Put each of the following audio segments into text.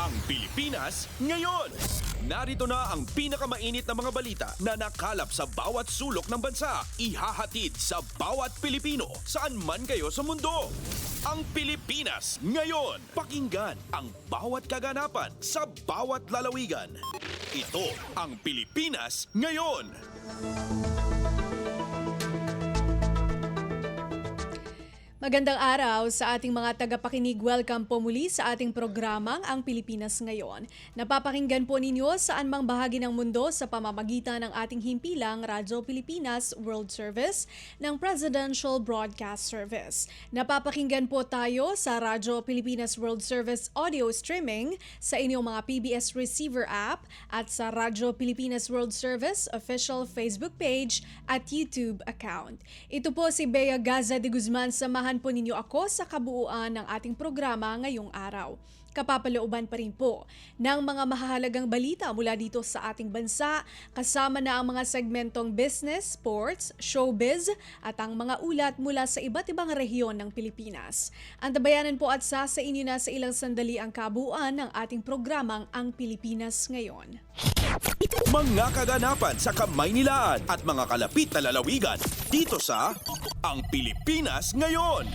Ang Pilipinas ngayon. Narito na ang pinakamainit na mga balita na nakalap sa bawat sulok ng bansa. Ihahatid sa bawat Pilipino saan man kayo sa mundo. Ang Pilipinas ngayon. Pakinggan ang bawat kaganapan sa bawat lalawigan. Ito ang Pilipinas ngayon. Magandang araw sa ating mga tagapakinig. Welcome po muli sa ating programang Ang Pilipinas Ngayon. Napapakinggan po ninyo saan mang bahagi ng mundo sa pamamagitan ng ating himpilang Radyo Pilipinas World Service ng Presidential Broadcast Service. Napapakinggan po tayo sa Radyo Pilipinas World Service audio streaming sa inyong mga PBS receiver app at sa Radyo Pilipinas World Service official Facebook page at YouTube account. Ito po si Bea Gaza de Guzman. Samahan po ninyo ako sa kabuuan ng ating programa ngayong araw. Kapapalooban pa rin po ng mga mahahalagang balita mula dito sa ating bansa, kasama na ang mga segmentong business, sports, showbiz at ang mga ulat mula sa iba't ibang rehiyon ng Pilipinas. Antabayanan po at sa inyo na sa ilang sandali ang kabuuan ng ating programang Ang Pilipinas Ngayon. Mga kaganapan sa Kamaynilaan at mga kalapit na lalawigan dito sa Ang Pilipinas Ngayon.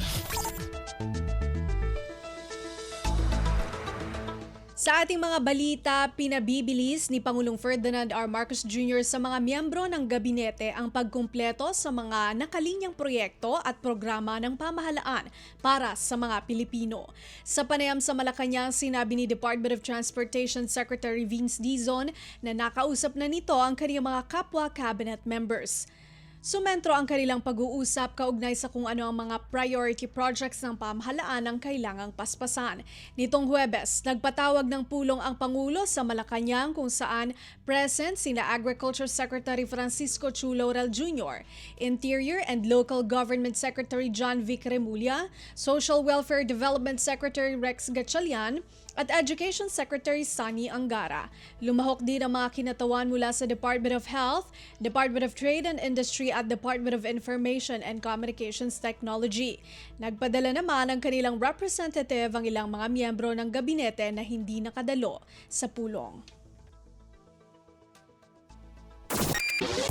Sa ating mga balita, pinabibilis ni Pangulong Ferdinand R. Marcos Jr. sa mga miyembro ng gabinete ang pagkumpleto sa mga nakalinyang proyekto at programa ng pamahalaan para sa mga Pilipino. Sa panayam sa Malacanang, sinabi ni Department of Transportation Secretary Vince Dizon na nakausap na nito ang kanyang mga kapwa cabinet members. Sumentro ang kanilang pag-uusap kaugnay sa kung ano ang mga priority projects ng pamahalaan ang kailangang paspasan. Nitong Huwebes, nagpatawag ng pulong ang Pangulo sa Malacanang kung saan present sina Agriculture Secretary Francisco Chu Laurel Jr., Interior and Local Government Secretary John Vic Remulla, Social Welfare Development Secretary Rex Gatchalian, at Education Secretary Sani Angara. Lumahok din ang mga kinatawan mula sa Department of Health, Department of Trade and Industry at Department of Information and Communications Technology. Nagpadala naman ang kanilang representative ang ilang mga miyembro ng gabinete na hindi nakadalo sa pulong.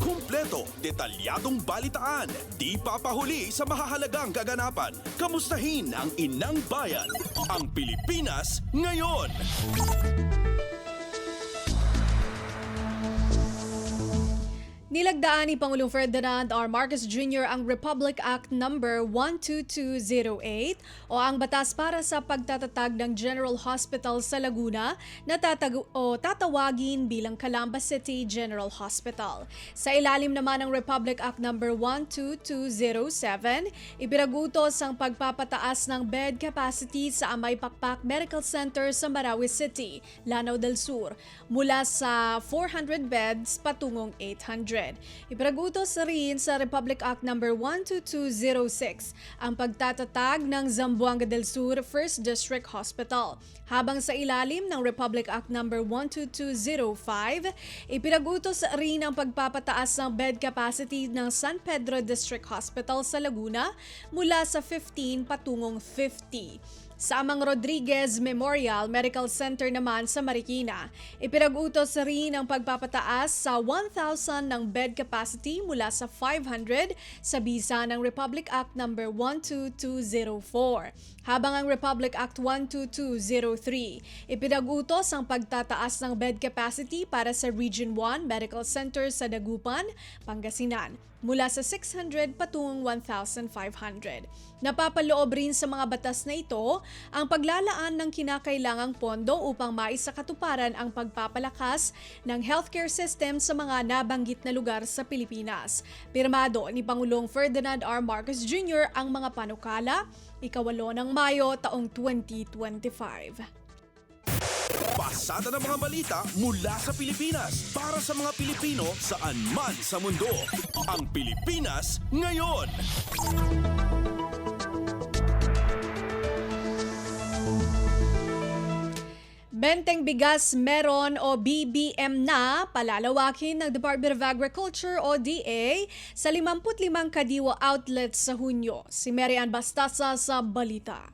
Kumpleto, detalyadong balitaan, di papahuli sa mahahalagang kaganapan. Kamustahin ang inang bayan, ang Pilipinas ngayon. Nilagdaan ni Pangulong Ferdinand R. Marcos Jr. ang Republic Act No. 12208 o ang batas para sa pagtatatag ng General Hospital sa Laguna na tatawagin bilang Calamba City General Hospital. Sa ilalim naman ng Republic Act No. 12207, ipinagutos ang pagpapataas ng bed capacity sa Amay Pakpak Medical Center sa Marawi City, Lanao del Sur, mula sa 400 beds patungong 800. Ipinagutos rin sa Republic Act No. 12206 ang pagtatatag ng Zamboanga del Sur First District Hospital. Habang sa ilalim ng Republic Act No. 12205, ipinagutos rin ang pagpapataas ng bed capacity ng San Pedro District Hospital sa Laguna mula sa 15 patungong 50. Sa Amang Rodriguez Memorial Medical Center naman sa Marikina, ipinagutos rin ang pagpapataas sa 1,000 ng bed capacity mula sa 500 sa bisa ng Republic Act No. 12204. Habang ang Republic Act 12203, ipinagutos ang pagtataas ng bed capacity para sa Region 1 Medical Center sa Dagupan, Pangasinan, mula sa 600 patungong 1,500. Napapaloob rin sa mga batas na ito ang paglalaan ng kinakailangang pondo upang maisakatuparan ang pagpapalakas ng healthcare system sa mga nabanggit na lugar sa Pilipinas. Pirmado ni Pangulong Ferdinand R. Marcos Jr. ang mga panukala, 8 ng Mayo taong 2025. Pasada ng mga balita mula sa Pilipinas para sa mga Pilipino saan man sa mundo. Ang Pilipinas ngayon. Benteng bigas meron o BBM na palalawakin ng Department of Agriculture o DA sa 55 kadiwa outlets sa Hunyo. Si Mary Ann Bastasa sa balita.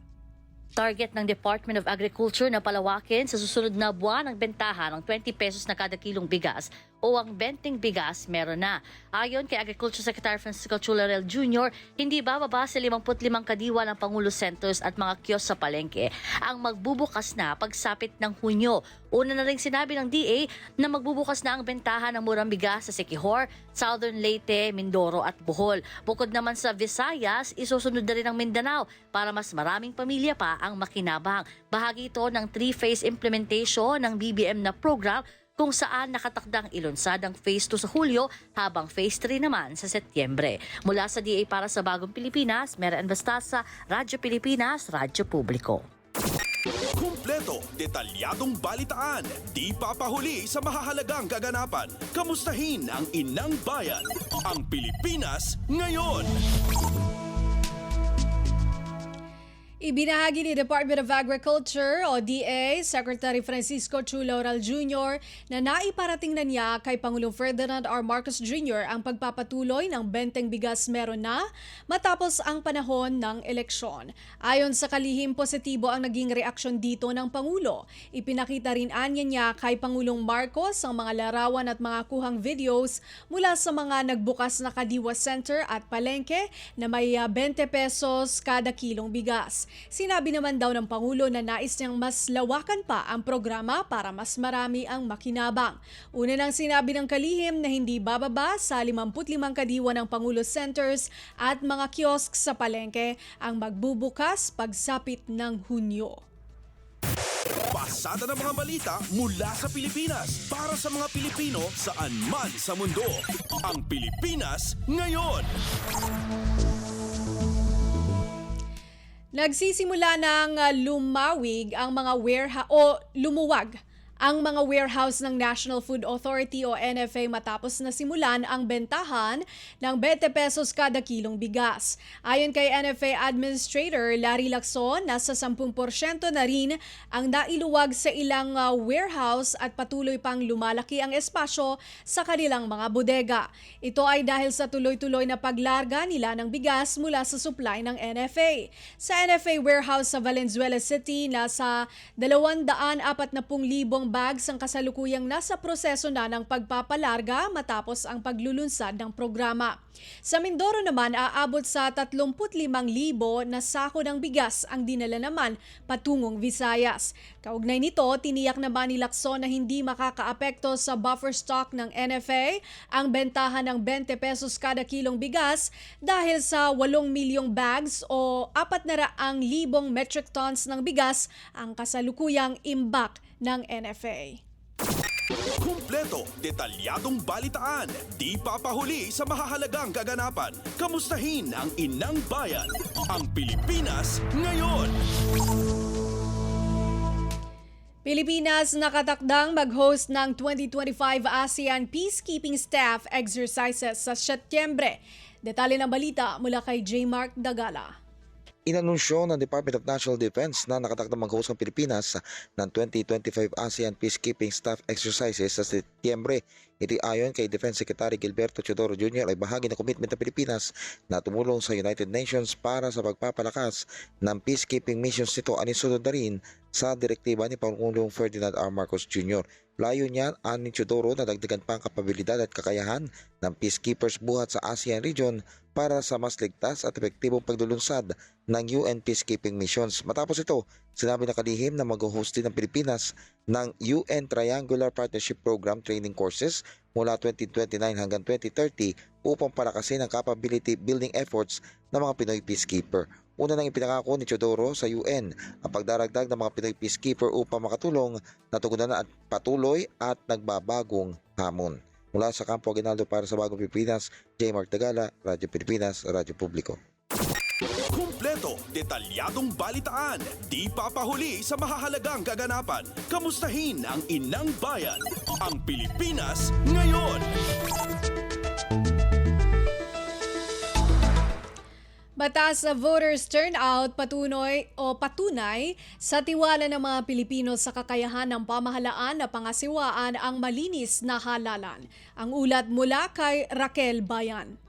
Target ng Department of Agriculture na palawakin sa susunod na buwan ang bentahan ng 20 pesos na kada kilong bigas o ang benting bigas meron na. Ayon kay Agriculture Secretary Francisco Chularel Jr., hindi bababa sa 55 kadiwa ng Pangulo Centers at mga kiosk sa palengke ang magbubukas na pagsapit ng Hunyo. Una na rin sinabi ng DA na magbubukas na ang bentahan ng murang bigas sa Siquijor, Southern Leyte, Mindoro at Bohol. Bukod naman sa Visayas, isusunod na rin ang Mindanao para mas maraming pamilya pa ang makinabang. Bahagi ito ng 3-phase implementation ng BBM na program kung saan nakatakdang ilunsad ang Phase 2 sa Hulyo habang Phase 3 naman sa Setyembre. Mula sa DA para sa Bagong Pilipinas, Mera Anbastasa, Radyo Pilipinas, Radyo Publiko. Kumpleto, detalyadong balitaan, di papahuli sa mahahalagang kaganapan. Kamustahin ang inang bayan, ang Pilipinas ngayon. Ibinahagi ni Department of Agriculture o DA Secretary Francisco Chu Laurel Jr. na naiparating na niya kay Pangulong Ferdinand R. Marcos Jr. ang pagpapatuloy ng benteng bigas meron na matapos ang panahon ng eleksyon. Ayon sa kalihim, positibo ang naging reaksyon dito ng Pangulo. Ipinakita rin anya niya kay Pangulong Marcos ang mga larawan at mga kuhang videos mula sa mga nagbukas na Kadiwa Center at palengke na may 20 pesos kada kilong bigas. Sinabi naman daw ng Pangulo na nais niyang mas lawakan pa ang programa para mas marami ang makinabang. Una nang sinabi ng kalihim na hindi bababa sa 55 kadiwa ng Pangulo Centers at mga kiosk sa palengke ang magbubukas pagsapit ng Hunyo. Pasada ng mga balita mula sa Pilipinas para sa mga Pilipino saan man sa mundo. Ang Pilipinas ngayon. Nagsisimula ng lumuwag ang mga warehouse ng National Food Authority o NFA matapos na simulan ang bentahan ng 20 pesos kada kilong bigas. Ayon kay NFA Administrator Larry Lacson, nasa 10% na rin ang nailuwag sa ilang warehouse at patuloy pang lumalaki ang espasyo sa kanilang mga bodega. Ito ay dahil sa tuloy-tuloy na paglarga nila ng bigas mula sa supply ng NFA. Sa NFA warehouse sa Valenzuela City, nasa 240,000 bags ang kasalukuyang nasa proseso na ng pagpapalarga matapos ang paglulunsad ng programa. Sa Mindoro naman, aabot sa 35,000 na sako ng bigas ang dinala naman patungong Visayas. Kaugnay nito, tiniyak naman ni Lacson na hindi makakaapekto sa buffer stock ng NFA ang bentahan ng 20 pesos kada kilong bigas dahil sa 8 milyong bags o 400,000 metric tons ng bigas ang kasalukuyang imbak ng NFA. Kumpleto, detalyadong balitaan, di papahuli sa mahahalagang kaganapan. Kamustahin ang inang bayan, ang Pilipinas ngayon. Pilipinas nakatakdang mag-host ng 2025 ASEAN Peacekeeping Staff Exercises sa Setyembre. Detalye ng balita mula kay J. Mark Dagala. Inanunsyo ng Department of National Defense na nakatakdang mag-host ang Pilipinas ng 2025 ASEAN Peacekeeping Staff Exercises sa Setyembre. Ito ayon kay Defense Secretary Gilberto Teodoro Jr. ay bahagi ng commitment ng Pilipinas na tumulong sa United Nations para sa pagpapalakas ng peacekeeping missions nito anisunod na rin sa direktiba ni Pangulong Ferdinand R. Marcos Jr. Layo niya ni Teodoro na dagdagan pa ang kapabilidad at kakayahan ng peacekeepers buhat sa ASEAN region para sa mas ligtas at epektibong paglulunsad ng UN peacekeeping missions. Matapos ito, sinabi na kalihim na mag-host din ng Pilipinas ng UN Triangular Partnership Program training courses mula 2029 hanggang 2030 upang palakasin ang capability building efforts ng mga Pinoy peacekeeper. Una nang ipinangako ni Teodoro sa UN ang pagdaragdag ng mga Pinoy peacekeeper upang makatulong na tugunan at patuloy at nagbabagong hamon. Mula sa Campo Aguinaldo para sa Bagong Pilipinas, J. Mark Tagala, Radyo Pilipinas, Radyo Publiko. Kumpleto, detalyadong balitaan, di papahuli sa mahahalagang kaganapan. Kamustahin ang inang bayan, ang Pilipinas ngayon. Batas sa voters turnout patunay sa tiwala ng mga Pilipino sa kakayahan ng pamahalaan na pangasiwaan ang malinis na halalan. Ang ulat mula kay Raquel Bayan.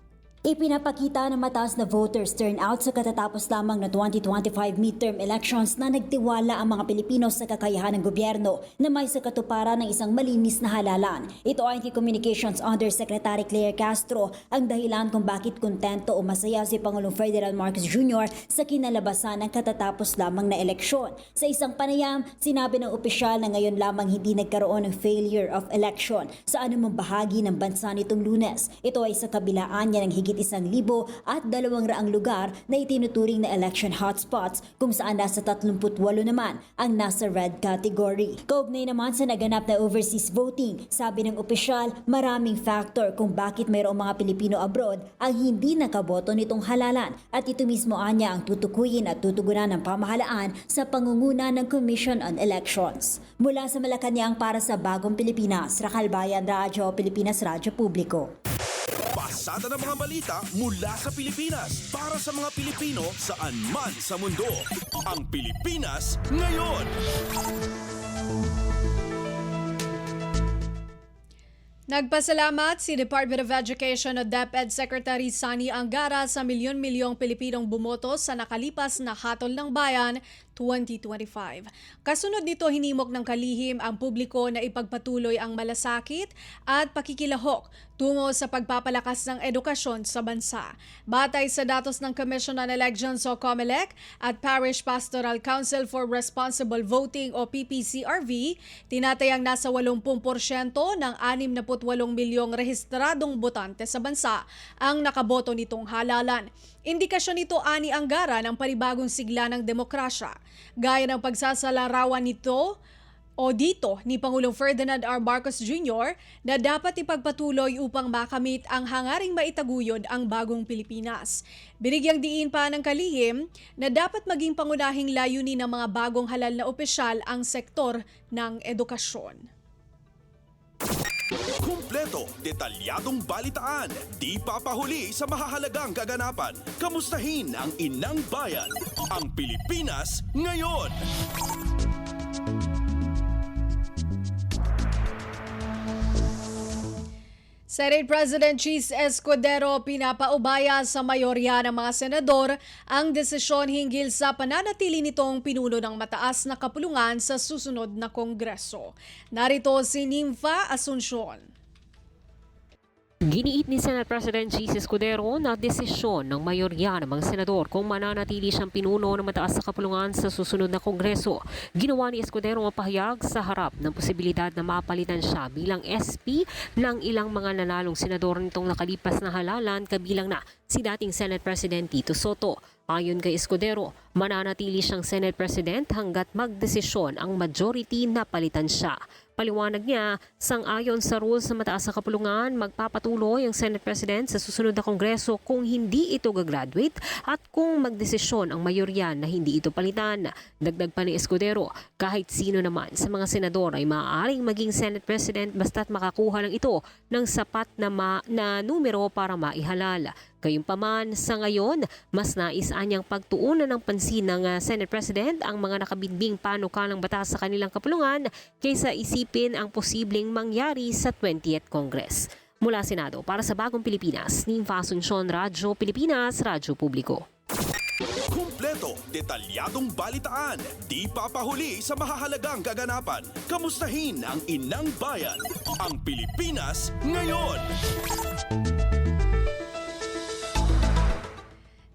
Ipinapakita ng mataas na voters turnout sa katatapos lamang na 2025 midterm elections na nagtiwala ang mga Pilipino sa kakayahan ng gobyerno na may sa katuparan ng isang malinis na halalan. Ito ay kay Communications Undersecretary Claire Castro ang dahilan kung bakit kontento o masaya si Pangulong Ferdinand Marcos Jr. sa kinalabasan ng katatapos lamang na eleksyon. Sa isang panayam, sinabi ng opisyal na ngayon lamang hindi nagkaroon ng failure of election sa anumang bahagi ng bansa nitong Lunes. Ito ay sa kabilaan niya ng higit 1,200 lugar na itinuturing na election hotspots kung saan nasa 38 naman ang nasa red category. Kaugnay naman sa naganap na overseas voting, sabi ng opisyal, maraming factor kung bakit mayroong mga Pilipino abroad ang hindi nakaboto nitong halalan at ito mismo anya ang tutukuyin at tutugunan ng pamahalaan sa pangunguna ng Commission on Elections. Mula sa Malacanang para sa Bagong Pilipinas, Rakalbayan Radyo, Pilipinas Radyo Publiko. Pasada ng mga balita mula sa Pilipinas para sa mga Pilipino saan man sa mundo. Ang Pilipinas ngayon. Nagpasalamat si Department of Education o DepEd Secretary Sani Angara sa milyon-milyong Pilipinong bumoto sa nakalipas na Hatol ng Bayan 2025. Kasunod nito, hinimok ng kalihim ang publiko na ipagpatuloy ang malasakit at pakikilahok tungo sa pagpapalakas ng edukasyon sa bansa. Batay sa datos ng Commission on Elections o COMELEC at Parish Pastoral Council for Responsible Voting o PPCRV, tinatayang nasa 80% ng 68 milyong rehistradong botante sa bansa ang nakaboto nitong halalan. Indikasyon nito ani Angara ng panibagong sigla ng demokrasya, gaya ng pagsasalarawan nito o dito ni Pangulong Ferdinand R. Marcos Jr. na dapat ipagpatuloy upang makamit ang hangaring maitaguyod ang bagong Pilipinas. Binigyang diin pa ng kalihim na dapat maging pangunahing layunin ng mga bagong halal na opisyal ang sektor ng edukasyon. Kumpleto, detalyadong balitaan, di papahuli sa mahahalagang kaganapan. Kamustahin ang inang bayan, ang Pilipinas ngayon. Senate President Cheese Escudero pinapaubaya sa mayorya ng mga senador ang desisyon hinggil sa pananatili nitong pinuno ng mataas na kapulungan sa susunod na Kongreso. Narito si Nympha Asuncion. Giniit ni Senate President Cheese Escudero na desisyon ng mayorya ng mga senador kung mananatili siyang pinuno ng mataas na kapulungan sa susunod na Kongreso. Ginawa ni Escudero ang pahayag sa harap ng posibilidad na mapalitan siya bilang SP ng ilang mga nanalong senador nitong nakalipas na halalan, kabilang na si dating Senate President Tito Soto. Ayon kay Escudero, mananatili siyang Senate President hanggat magdesisyon ang majority na palitan siya. Paliwanag niya, sang-ayon sa rules sa mataas na kapulungan, magpapatuloy ang Senate President sa susunod na Kongreso kung hindi ito gagraduate at kung magdesisyon ang mayorya na hindi ito palitan. Dagdag pa ni Escudero, kahit sino naman sa mga senador ay maaaring maging Senate President basta't makakuha lang ito ng sapat na numero para maihalal. Gayunpaman, sa ngayon, mas nais anyang pagtuunan ng pansin ng Senate President ang mga nakabinbing panukalang batas sa kanilang kapulungan kaysa isipin ang posibleng mangyari sa 20th Congress. Mula Senado, para sa Bagong Pilipinas, Nympha Asuncion, Radyo Pilipinas, Radyo Publiko. Kumpleto, detalyadong balitaan, di papahuli sa mahahalagang kaganapan. Kamustahin ang inang bayan, ang Pilipinas ngayon.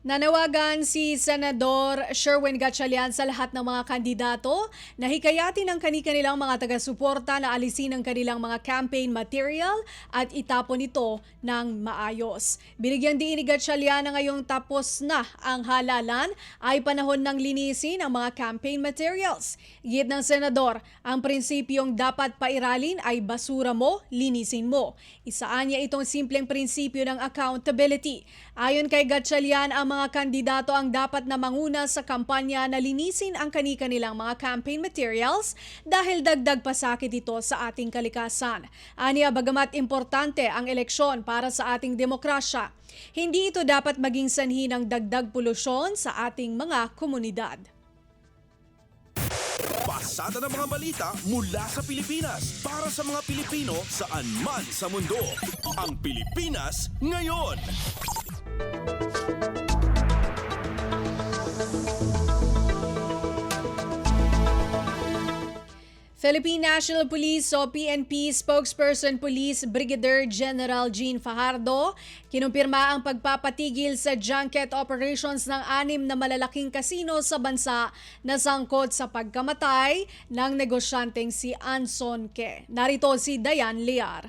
Nanawagan si Senador Sherwin Gatchalian sa lahat ng mga kandidato na hikayatin ang kanilang mga taga-suporta na alisin ang kanilang mga campaign material at itapon ito ng maayos. Binigyan din ni Gatchalian na ngayong tapos na ang halalan ay panahon ng linisin ang mga campaign materials. Git ng Senador, ang prinsipyong dapat pairalin ay basura mo, linisin mo. Isaan niya itong simpleng prinsipyo ng accountability. Ayon kay Gatchalian, ang mga kandidato ang dapat na manguna sa kampanya na linisin ang kanilang mga campaign materials dahil dagdag pasakit ito sa ating kalikasan. Aniya, bagamat importante ang eleksyon para sa ating demokrasya, hindi ito dapat maging sanhi ng dagdag polusyon sa ating mga komunidad. Pasada ng mga balita mula sa Pilipinas para sa mga Pilipino saan man sa mundo. Ang Pilipinas ngayon. Philippine National Police o PNP spokesperson Police Brigadier General Jean Fajardo kinumpirma ang pagpapatigil sa junket operations ng 6 na malalaking kasino sa bansa na sangkot sa pagkamatay ng negosyanteng si Anson Ke. Narito si Dayan Liar.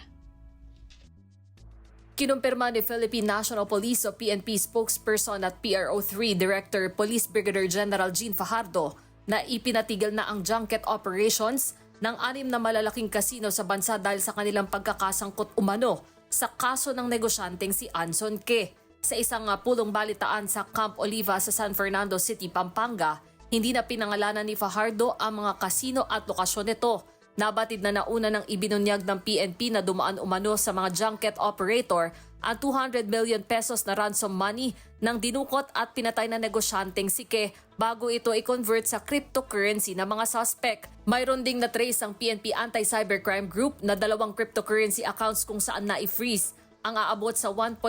Kinumpirma ni Philippine National Police o PNP spokesperson at PRO3 Director Police Brigadier General Jean Fajardo na ipinatigil na ang junket operations ng 6 na malalaking kasino sa bansa dahil sa kanilang pagkakasangkot umano sa kaso ng negosyanteng si Anson Ke. Sa isang pulong balitaan sa Camp Oliva sa San Fernando City, Pampanga, hindi na pinangalanan ni Fajardo ang mga kasino at lokasyon nito. Nabatid na nauna ng ibinunyag ng PNP na dumaan umano sa mga junket operator ang 200 million pesos na ransom money ng dinukot at pinatay na negosyanteng si Ke bago ito i-convert sa cryptocurrency ng mga suspect. Mayroon ding na-trace ang PNP Anti-Cybercrime Group na 2 cryptocurrency accounts kung saan na-i-freeze ang aabot sa 1.6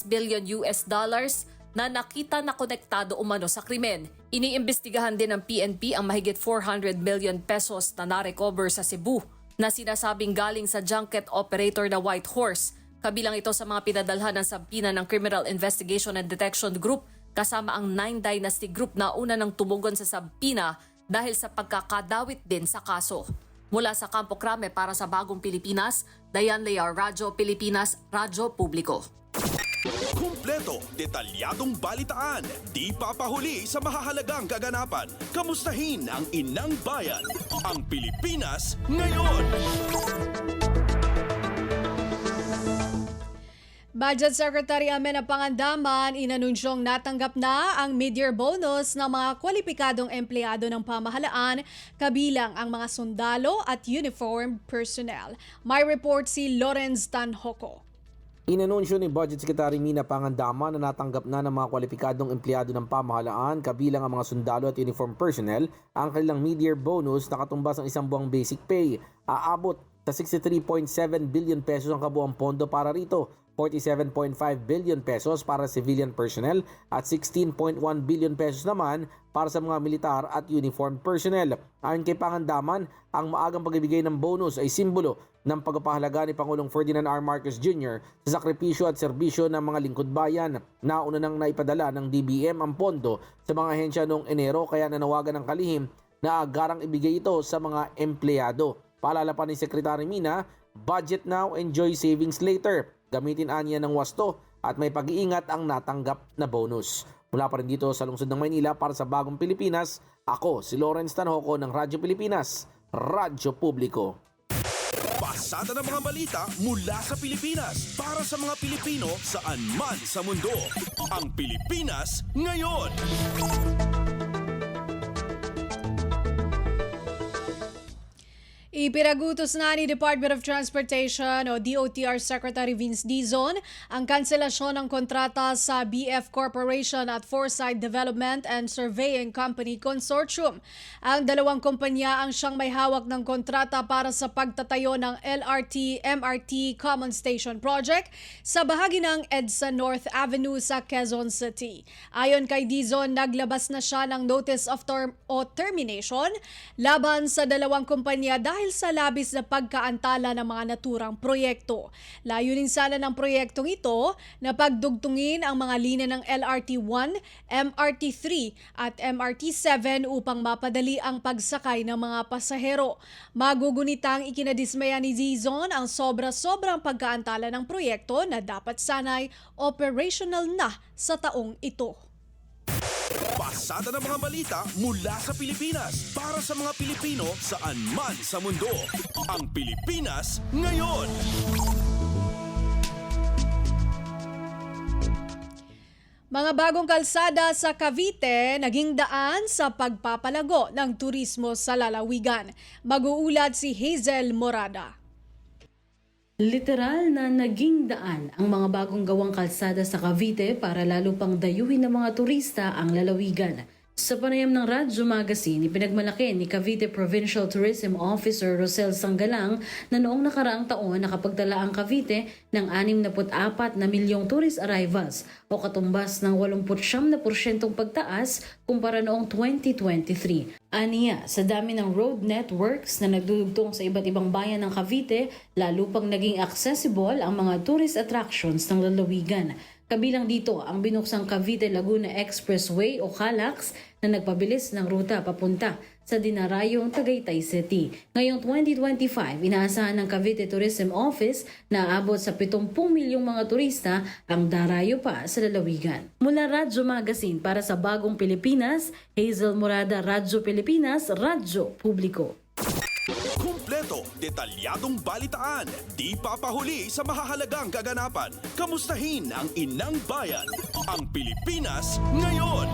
billion US dollars na nakita na konektado umano sa krimen. Iniimbestigahan din ng PNP ang mahigit 400 million pesos na na-recover sa Cebu na sinasabing galing sa junket operator na White Horse. Kabilang ito sa mga pinadalhan ng sabina ng Criminal Investigation and Detection Group kasama ang 9 Dynasty Group na una ng tumugon sa sabina dahil sa pagkakadawit din sa kaso. Mula sa Campo Crame para sa Bagong Pilipinas, Dayan Lear, Radyo Pilipinas, Radyo Publiko. Kumpleto, detalyadong balitaan, di papahuli sa mahahalagang kaganapan. Kamustahin ang inang bayan, ang Pilipinas ngayon. Budget Secretary Amena Pangandaman inanunsyong natanggap na ang mid-year bonus ng mga kwalipikadong empleyado ng pamahalaan kabilang ang mga sundalo at uniformed personnel. May report si Lorenz Tanhoco. Inanunsyo ni Budget Secretary Mina Pangandaman na natanggap na ng mga kwalipikadong empleyado ng pamahalaan kabilang ang mga sundalo at uniform personnel ang kanilang mid-year bonus na katumbas ng isang buwang basic pay. Aabot sa 63.7 billion pesos ang kabuuang pondo para rito. 47.5 billion pesos para civilian personnel at 16.1 billion pesos naman para sa mga militar at uniformed personnel. Ayon kay Pangandaman, ang maagang pagbibigay ng bonus ay simbolo ng pagpapahalaga ni Pangulong Ferdinand R. Marcos Jr. sa sakripisyo at serbisyo ng mga lingkod bayan. Nauna nang naipadala ng DBM ang pondo sa mga ahensya noong Enero kaya nanawagan ng kalihim na agarang ibigay ito sa mga empleyado. Paalala pa ni Secretary Mina, budget now, enjoy savings later. Gamitin anya ng wasto at may pag-iingat ang natanggap na bonus. Mula pa rin dito sa lungsod ng Maynila para sa Bagong Pilipinas, ako si Lorenz Tanhoco ng Radyo Pilipinas, Radyo Publiko. Pasada ng mga balita mula sa Pilipinas para sa mga Pilipino saan man sa mundo. Ang Pilipinas ngayon. Ipinagutos na ni Department of Transportation o DOTR Secretary Vince Dizon ang kanselasyon ng kontrata sa BF Corporation at Foresight Development and Surveying Company Consortium. Ang dalawang kumpanya ang siyang may hawak ng kontrata para sa pagtatayo ng LRT-MRT Common Station Project sa bahagi ng EDSA North Avenue sa Quezon City. Ayon kay Dizon, naglabas na siya ng Notice of Termination laban sa dalawang kumpanya dahil sa labis na pagkaantala ng mga naturang proyekto. Layunin sana ng proyektong ito na pagdugtungin ang mga linya ng LRT-1, MRT-3 at MRT-7 upang mapadali ang pagsakay ng mga pasahero. Magugunitang ikinadismaya ni Dizon ang sobra-sobrang pagkaantala ng proyekto na dapat sanay operational na sa taong ito. Pasada ng mga balita mula sa Pilipinas para sa mga Pilipino saan man sa mundo. Ang Pilipinas ngayon. Mga bagong kalsada sa Cavite naging daan sa pagpapalago ng turismo sa lalawigan. Mag-uulat si Hazel Morada. Literal na naging daan ang mga bagong gawang kalsada sa Cavite para lalo pang dayuhin ng mga turista ang lalawigan. Sa panayam ng Radyo Magazine, ipinagmalaki ni Cavite Provincial Tourism Officer Rosel Sanggalang na noong nakaraang taon nakapagtala ang Cavite ng 64 na milyong tourist arrivals o katumbas ng 89% pagtaas kumpara noong 2023. Aniya, sa dami ng road networks na nagdudugtong sa iba't ibang bayan ng Cavite, lalo pang naging accessible ang mga tourist attractions ng lalawigan. Kabilang dito ang binuksang Cavite-Laguna Expressway o CALAX na nagpabilis ng ruta papunta sa dinarayong Tagaytay City. Ngayong 2025, inaasahan ng Cavite Tourism Office na aabot sa 70 milyong mga turista ang darayo pa sa lalawigan. Mula Radyo Magazine para sa Bagong Pilipinas, Hazel Morada, Radyo Pilipinas, Radyo Publiko. Kumpleto, detalyadong balitaan, di papahuli sa mahahalagang kaganapan. Kamustahin ang inang bayan, ang Pilipinas ngayon.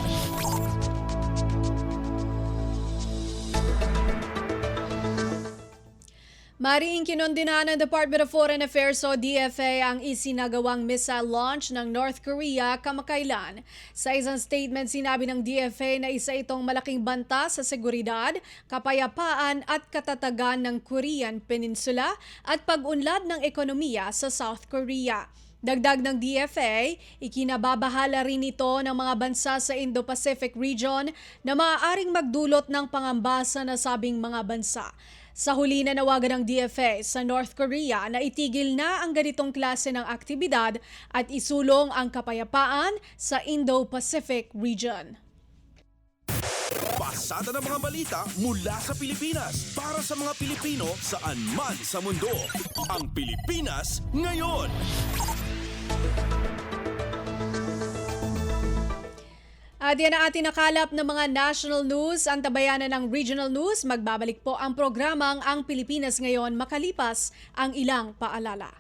Mariing kinondena ng Department of Foreign Affairs o DFA ang isinagawang missile launch ng North Korea kamakailan. Sa isang statement, sinabi ng DFA na isa itong malaking banta sa seguridad, kapayapaan at katatagan ng Korean Peninsula at pag-unlad ng ekonomiya sa South Korea. Dagdag ng DFA, ikinababahala rin ito ng mga bansa sa Indo-Pacific region na maaaring magdulot ng pangamba sa nasabing mga bansa. Sa huli na nawagan ng DFA sa North Korea na itigil na ang ganitong klase ng aktibidad at isulong ang kapayapaan sa Indo-Pacific region. Pasada ng mga balita mula sa Pilipinas para sa mga Pilipino saan man sa mundo. Ang Pilipinas ngayon. At yan ang ating nakalap ng mga national news. Ang tabayanan ng regional news, magbabalik po ang programang Ang Pilipinas Ngayon makalipas ang ilang paalala.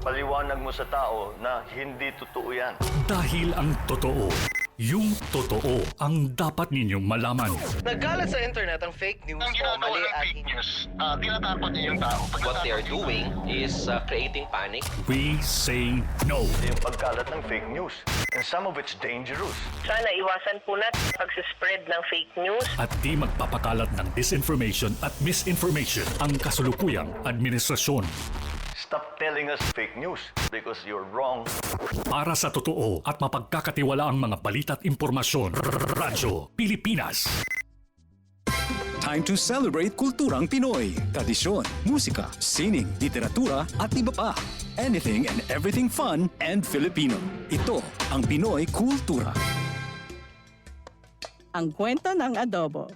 Paliwanag mo sa tao na hindi totoo yan. Dahil ang totoo, yung totoo ang dapat ninyong malaman. Nagkalat sa internet ang fake news o mali at fake news. Tinatapon niyo yung tao. What they are doing is creating panic. We say no. Yung pagkalat ng fake news. And some of it's dangerous. Sana iwasan po natin pag-spread ng fake news. At di magpapakalat ng disinformation at misinformation ang kasulukuyang administrasyon. Stop telling us fake news because you're wrong. Para sa totoo at mapagkakatiwalaang mga balita at impormasyon, Radyo Pilipinas. Time to celebrate kulturang Pinoy. Tradisyon, musika, sining, literatura at iba pa. Anything and everything fun and Filipino. Ito ang Pinoy Kultura. Ang kwento ng adobo.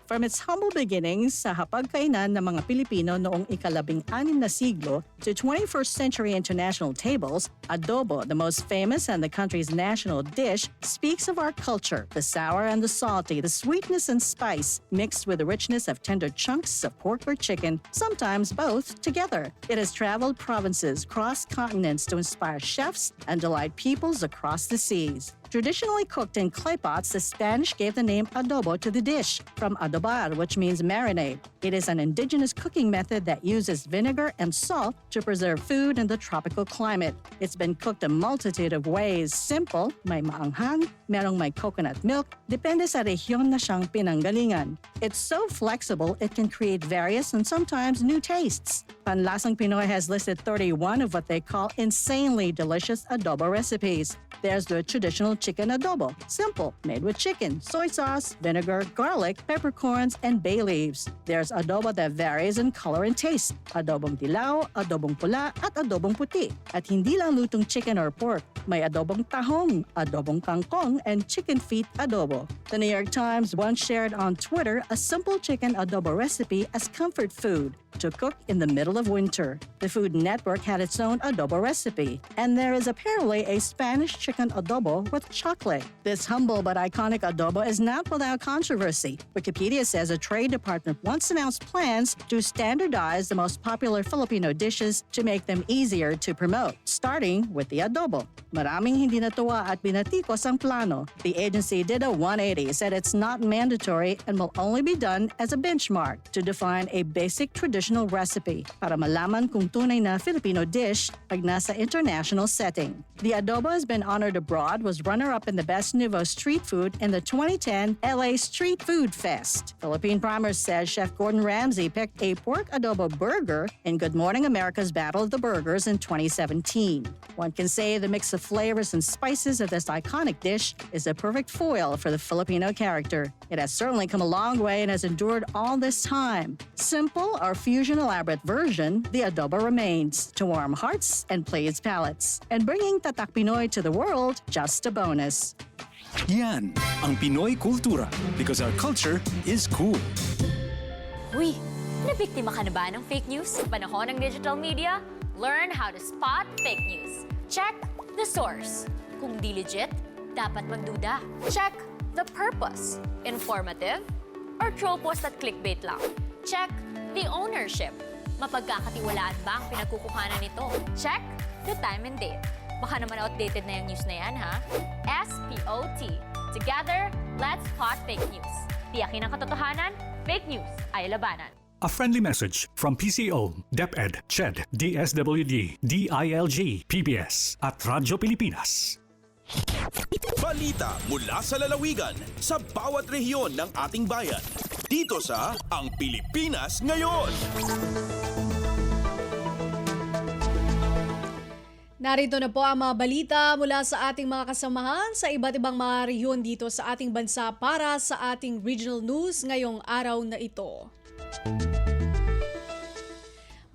From its humble beginnings sa hapagkainan ng mga Pilipino noong ika-16 na siglo to 21st century international tables, adobo, the most famous and the country's national dish, speaks of our culture, the sour and the salty, the sweetness and spice, mixed with the richness of tender chunks of pork or chicken, sometimes both together. It has traveled provinces, crossed continents to inspire chefs and delight peoples across the seas. Traditionally cooked in clay pots, the Spanish gave the name adobo to the dish, from adobar, which means marinade. It is an indigenous cooking method that uses vinegar and salt to preserve food in the tropical climate. It's been cooked a multitude of ways. Simple, may maanghang, merong may coconut milk, depende sa rehiyon na siyang pinanggalingan. It's so flexible, it can create various and sometimes new tastes. Panlasang Pinoy has listed 31 of what they call insanely delicious adobo recipes. There's the traditional chicken adobo, simple, made with chicken, soy sauce, vinegar, garlic, peppercorns, and bay leaves. There's adobo that varies in color and taste, adobong dilaw, adobong pula, at adobong puti. At hindi lang lutong chicken or pork, may adobong tahong, adobong kangkong, and chicken feet adobo. The New York Times once shared on Twitter a simple chicken adobo recipe as comfort food to cook in the middle of winter. The Food Network had its own adobo recipe, and there is apparently a Spanish chicken adobo with chocolate. This humble but iconic adobo is not without controversy. Wikipedia says a trade department once announced plans to standardize the most popular Filipino dishes to make them easier to promote, starting with the adobo. Maraming hindi natuwa at binatikos ang plano. The agency did a 180, said it's not mandatory and will only be done as a benchmark to define a basic traditional recipe. para malaman kung tunay na Filipino dish pag nasa international setting. The adobo has been honored abroad, was runner-up in the Best Nouveau Street Food in the 2010 LA Street Food Fest. Philippine Primer says Chef Gordon Ramsay picked a pork adobo burger in Good Morning America's Battle of the Burgers in 2017. One can say the mix of flavors and spices of this iconic dish is a perfect foil for the Filipino character. It has certainly come a long way and has endured all this time. Simple or fusion elaborate version, the adobo remains to warm hearts and please palates. And bringing Tatak Pinoy to the world, just a bonus. Yan ang Pinoy kultura because our culture is cool. Uy, nabiktima ka na ba ng fake news sa panahon ng digital media? Learn how to spot fake news. Check the source. Kung di legit, dapat magduda. Check the purpose. Informative or troll post at clickbait lang. Check the ownership. Mapagkakatiwalaan ba ang pinagkukuhanan nito? Check the time and date. Baka naman outdated na yung news na yan, ha? SPOT. Together, let's spot fake news. Tiyakin ang katotohanan, fake news ay labanan. A friendly message from PCO, DepEd, CHED, DSWD, DILG, PBS at Radyo Pilipinas. Balita mula sa lalawigan sa bawat rehiyon ng ating bayan. Dito sa Ang Pilipinas Ngayon. Narito na po ang mga balita mula sa ating mga kasamahan sa iba't ibang mga rehiyon dito sa ating bansa para sa ating regional news ngayong araw na ito.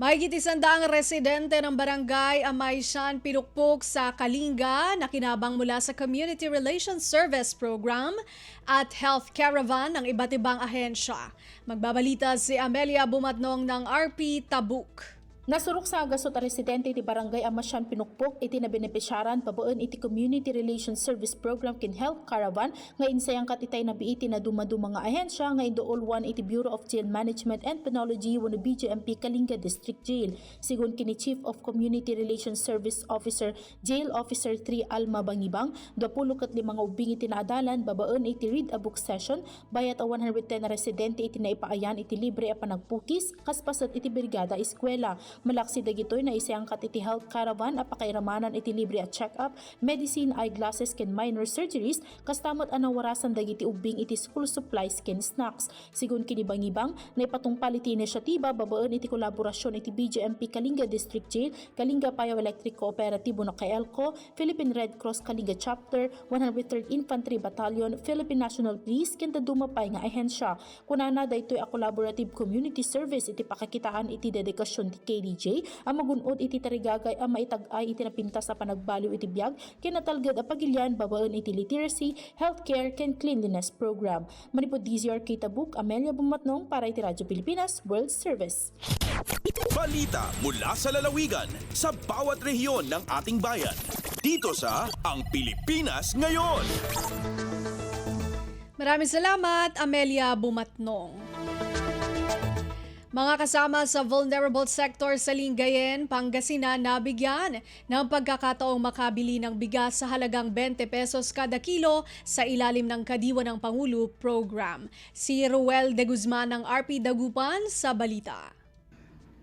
Mahigit 100 residente ng barangay Amaysian, Pilukpok sa Kalinga na kinabang mula sa Community Relations Service Program at Health Caravan ng iba't ibang ahensya. Magbabalita si Amelia Bumatnong ng RP Tabuk. Nasurok sa agasot a residente iti barangay Amaysian Pinukpok iti nabenepisyaran pabuon iti Community Relations Service Program kin Health Caravan nga insayang katitay na biiti na dumadu mga ahensya nga idool 1 iti Bureau of Jail Management and Penology wano BJMP Kalinga District Jail. Sigun kini Chief of Community Relations Service Officer Jail Officer 3 Alma Bangibang, 25 mga ubing iti naadalan babaon iti read a book session bayat a 110 na residente iti naipaayan iti libre a panagpukis kaspasat iti brigada eskwela. Malaksi dagitoy na isayangkat iti Health Caravan apakairamanan iti libre at check-up, medicine, eyeglasses ken minor surgeries kastamot anawarasan dagiti ubing iti school supplies ken snacks. Sigun kini Bangibang na ipatungpal iti inisyatiba babaen iti kolaborasyon iti BJMP Kalinga District Jail, Kalinga Payaw Electric Cooperatibo na Kaelco, Philippine Red Cross Kalinga Chapter, 103rd Infantry Battalion, Philippine National Police ken dadumapay nga ahensya. Kunana daytoy a collaborative community service iti pakakitaan iti dedikasyon ti KDJ ang magunod iti tarigagay ang maitag-ay iti napintas sa panagbaliw iti biyag kinatalgad a pagilyan babaen iti literacy, healthcare ken cleanliness program. Manipod DZRK Tabuk, Amelia Bumatnong para iti Radyo Pilipinas World Service. Balita mula sa lalawigan sa bawat rehiyon ng ating bayan. Dito sa Ang Pilipinas Ngayon. Maraming salamat, Amelia Bumatnong. Mga kasama sa vulnerable sector sa Lingayen, Pangasinan nabigyan ng pagkakataong makabili ng bigas sa halagang 20 pesos kada kilo sa ilalim ng Kadiwa ng Pangulo program. Si Ruel de Guzman ng RP Dagupan sa balita.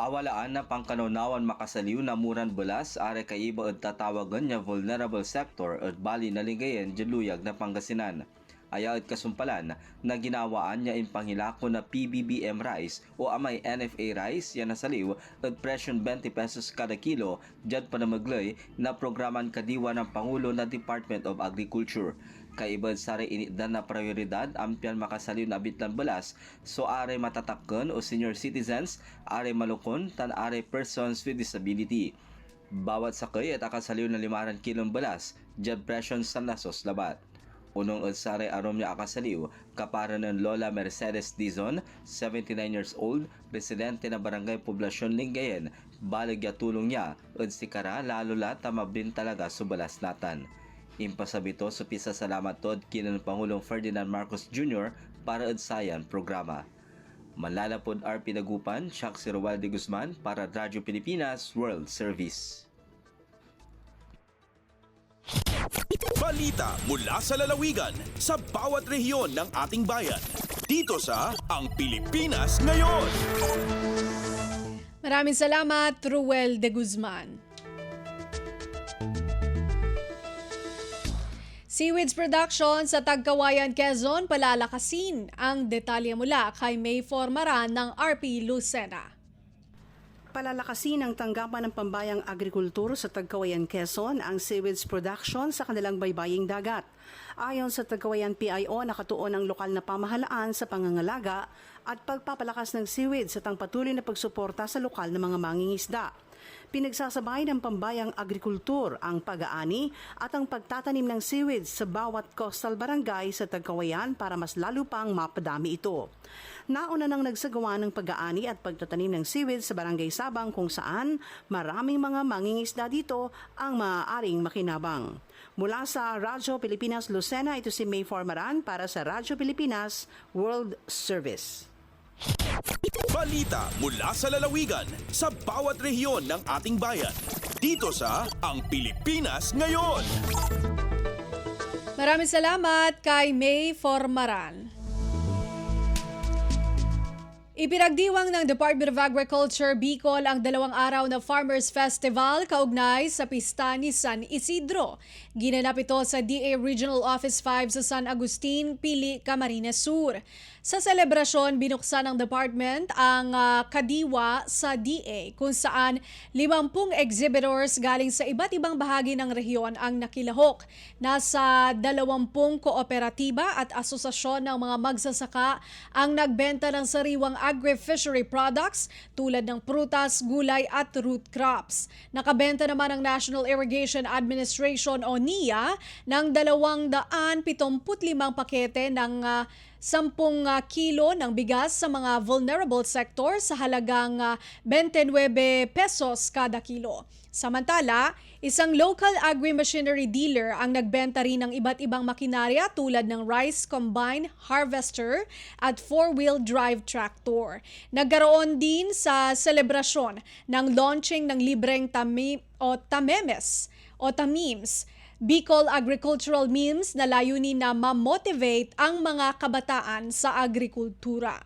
Awalaan na pangkanaunawan makasaliw na muran bulas are kaiba at tatawagan niya vulnerable sector at bali na Lingayen, Jaluyag na Pangasinan. Ayaw at kasumpalan na ginawaan niya in panghilako na PBBM rice o amay NFA rice yan nasaliw at presyon 20 pesos kada kilo dyan pa na maglay na programan Kadiwa ng Pangulo na Department of Agriculture. Kaibad sa inidan na prioridad ampian makasaliw na bitlan balas so are matatakon o senior citizens, are malukon, tan are persons with disability. Bawat sakay at akasaliw na 5 kilong balas dyan presyon sa nasos labat. Unong udsare arom niya akasaliw, kapara ng Lola Mercedes Dizon, 79 years old, residente na barangay Poblasyon Lingayen, baligya tulong niya, udsikara lalo la tamabin talaga subalas natan. Impasabito sa pisa salamat tod kinan Pangulong Ferdinand Marcos Jr. para udsayan programa. Manlalapod RP Dagupan, Siak si Ruel de Guzman para Radyo Pilipinas World Service. Balita mula sa lalawigan sa bawat rehiyon ng ating bayan. Dito sa Ang Pilipinas Ngayon. Maraming salamat, Ruel de Guzman. Seaweeds production sa Tagkawayan, Quezon palalakasin. Ang detalye mula kay May Formaran ng RP Lucena. Palalakasin ang tanggapan ng pambayang agrikultur sa Tagkawayan, Quezon ang seaweeds production sa kanilang baybaying dagat. Ayon sa Tagkawayan PIO, nakatuon ang lokal na pamahalaan sa pangangalaga at pagpapalakas ng seaweeds at ang patuloy na pagsuporta sa lokal na mga mangingisda. Pinagsasabay ng pambayang agrikultur ang pag-aani at ang pagtatanim ng seaweeds sa bawat coastal barangay sa Tagkawayan para mas lalo pang mapadami ito. Nauna nang nagsagawa ng pag-aani at pagtatanim ng seaweeds sa Barangay Sabang kung saan maraming mga mangingisda dito ang maaaring makinabang. Mula sa Radyo Pilipinas Lucena, ito si May Formaran para sa Radyo Pilipinas World Service. Balita mula sa lalawigan sa bawat rehiyon ng ating bayan. Dito sa Ang Pilipinas Ngayon. Maraming salamat kay May Formaran. Ipinagdiwang ng Department of Agriculture Bicol ang 2 araw na Farmers Festival kaugnay sa pista ni San Isidro. Ginanap ito sa DA Regional Office 5 sa San Agustin, Pili, Camarines Sur. Sa selebrasyon, binuksan ng department ang kadiwa sa DA kung saan 50 exhibitors galing sa iba't ibang bahagi ng rehiyon ang nakilahok. Nasa 20 kooperatiba at asosasyon ng mga magsasaka ang nagbenta ng sariwang agri-fishery products tulad ng prutas, gulay at root crops. Nakabenta naman ang National Irrigation Administration o NIA ng 275 pakete ng 10 kilo ng bigas sa mga vulnerable sector sa halagang 29 pesos kada kilo. Samantala, isang local agri-machinery dealer ang nagbenta rin ng iba't ibang makinarya tulad ng rice combine harvester at 4-wheel drive tractor. Nagkaroon din sa selebrasyon ng launching ng libreng tamemes o tamims, Bicol Agricultural Memes na layunin na ma-motivate ang mga kabataan sa agrikultura.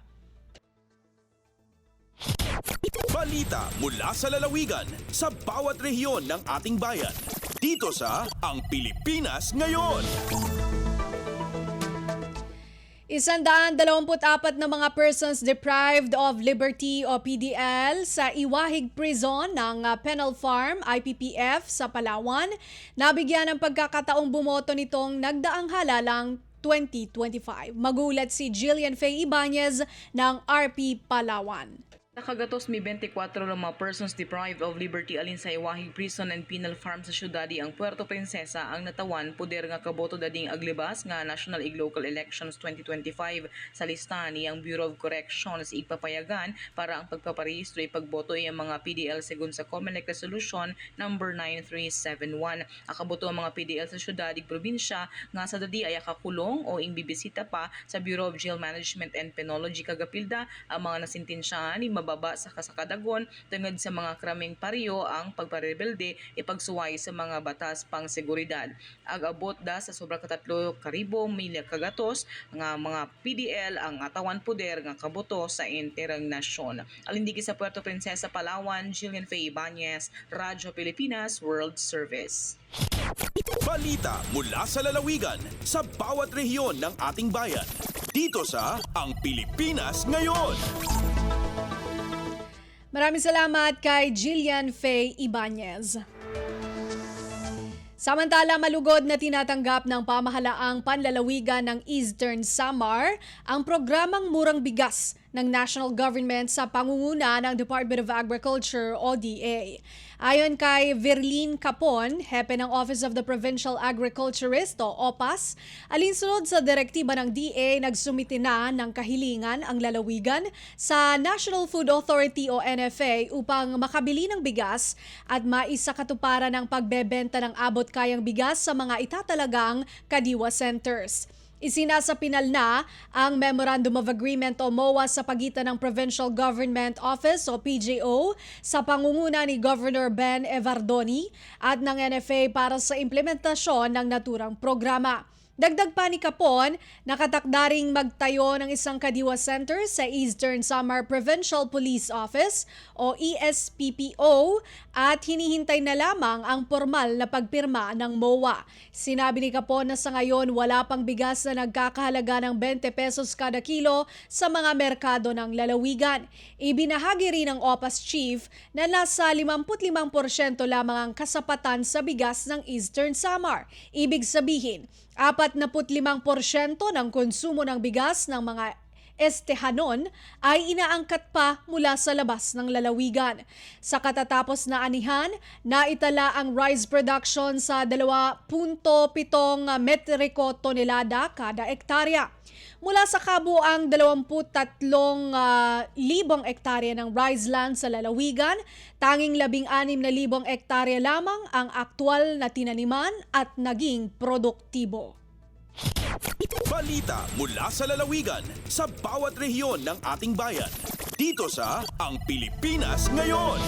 Balita mula sa lalawigan sa bawat rehiyon ng ating bayan. Dito sa Ang Pilipinas Ngayon. 124 na mga persons deprived of liberty o PDL sa Iwahig Prison ng Penal Farm, IPPF sa Palawan, nabigyan ng pagkakataong bumoto nitong nagdaang halalang 2025. Magulat si Jillian Faye Ibanez ng RP Palawan. Nakagatos may 24 ng mga persons deprived of liberty alin sa Iwahig Prison and Penal Farm sa syudadi ang Puerto Princesa ang natawan poder nga kaboto dading aglibas nga National Ig Local Elections 2025 sa lista ni ang Bureau of Corrections igpapayagan para ang pagpaparehistro ay pagboto ay ang mga PDL segun sa COMELEC Resolution number 9371. Akaboto ang mga PDL sa syudadi probinsya nga sa dadi ay akakulong o imbibisita pa sa Bureau of Jail Management and Penology kagapilda ang mga nasintensyahan ni mababa sa kasakadagon tungod sa mga krameng pariyo ang pagparebelde ipagsuway sa mga batas pang seguridad. Ag-abot da sa sobra katatlo karibong milya kagatos nga mga PDL ang atawan poder nga kaboto sa enterang nasyon. Alindigi sa Puerto Princesa, Palawan, Jillian Faye Ibanez, Radyo Pilipinas World Service. Balita mula sa lalawigan sa bawat rehiyon ng ating bayan. Dito sa Ang Pilipinas Ngayon. Maraming salamat kay Jillian Faye Ibanez. Samantala, malugod na tinatanggap ng pamahalaang panlalawigan ng Eastern Samar ang programang Murang Bigas ng national government sa pangunguna ng Department of Agriculture o DA. Ayon kay Verlin Capon, hepe ng Office of the Provincial Agriculturist o OPAS, alinsunod sa direktiba ng DA, nagsumiti na ng kahilingan ang lalawigan sa National Food Authority o NFA upang makabili ng bigas at maisakatuparan ng pagbebenta ng abot-kayang bigas sa mga itatalagang kadiwa centers. Isinasapinal na ang Memorandum of Agreement o MOA sa pagitan ng Provincial Government Office o PGO sa pangunguna ni Governor Ben Evardoni at ng NFA para sa implementasyon ng naturang programa. Dagdag pa ni Capon, nakatakdaring magtayo ng isang Kadiwa Center sa Eastern Samar Provincial Police Office o ESPPO at hinihintay na lamang ang formal na pagpirma ng MOA. Sinabi ni Capon na sa ngayon wala pang bigas na nagkakahalaga ng 20 pesos kada kilo sa mga merkado ng lalawigan. Ibinahagi rin ng OPAS Chief na nasa 55% lamang ang kasapatan sa bigas ng Eastern Samar. Ibig sabihin, 45% ng konsumo ng bigas ng mga estehanon ay inaangkat pa mula sa labas ng lalawigan. Sa katatapos na anihan, naitala ang rice production sa 2.7 metriko tonelada kada ektarya. Mula sa kabuang 23,000 ektarya ng rice land sa lalawigan, tanging 16,000 ektarya lamang ang aktwal na tinaniman at naging produktibo. Balita mula sa lalawigan sa bawat rehiyon ng ating bayan. Dito sa Ang Pilipinas Ngayon.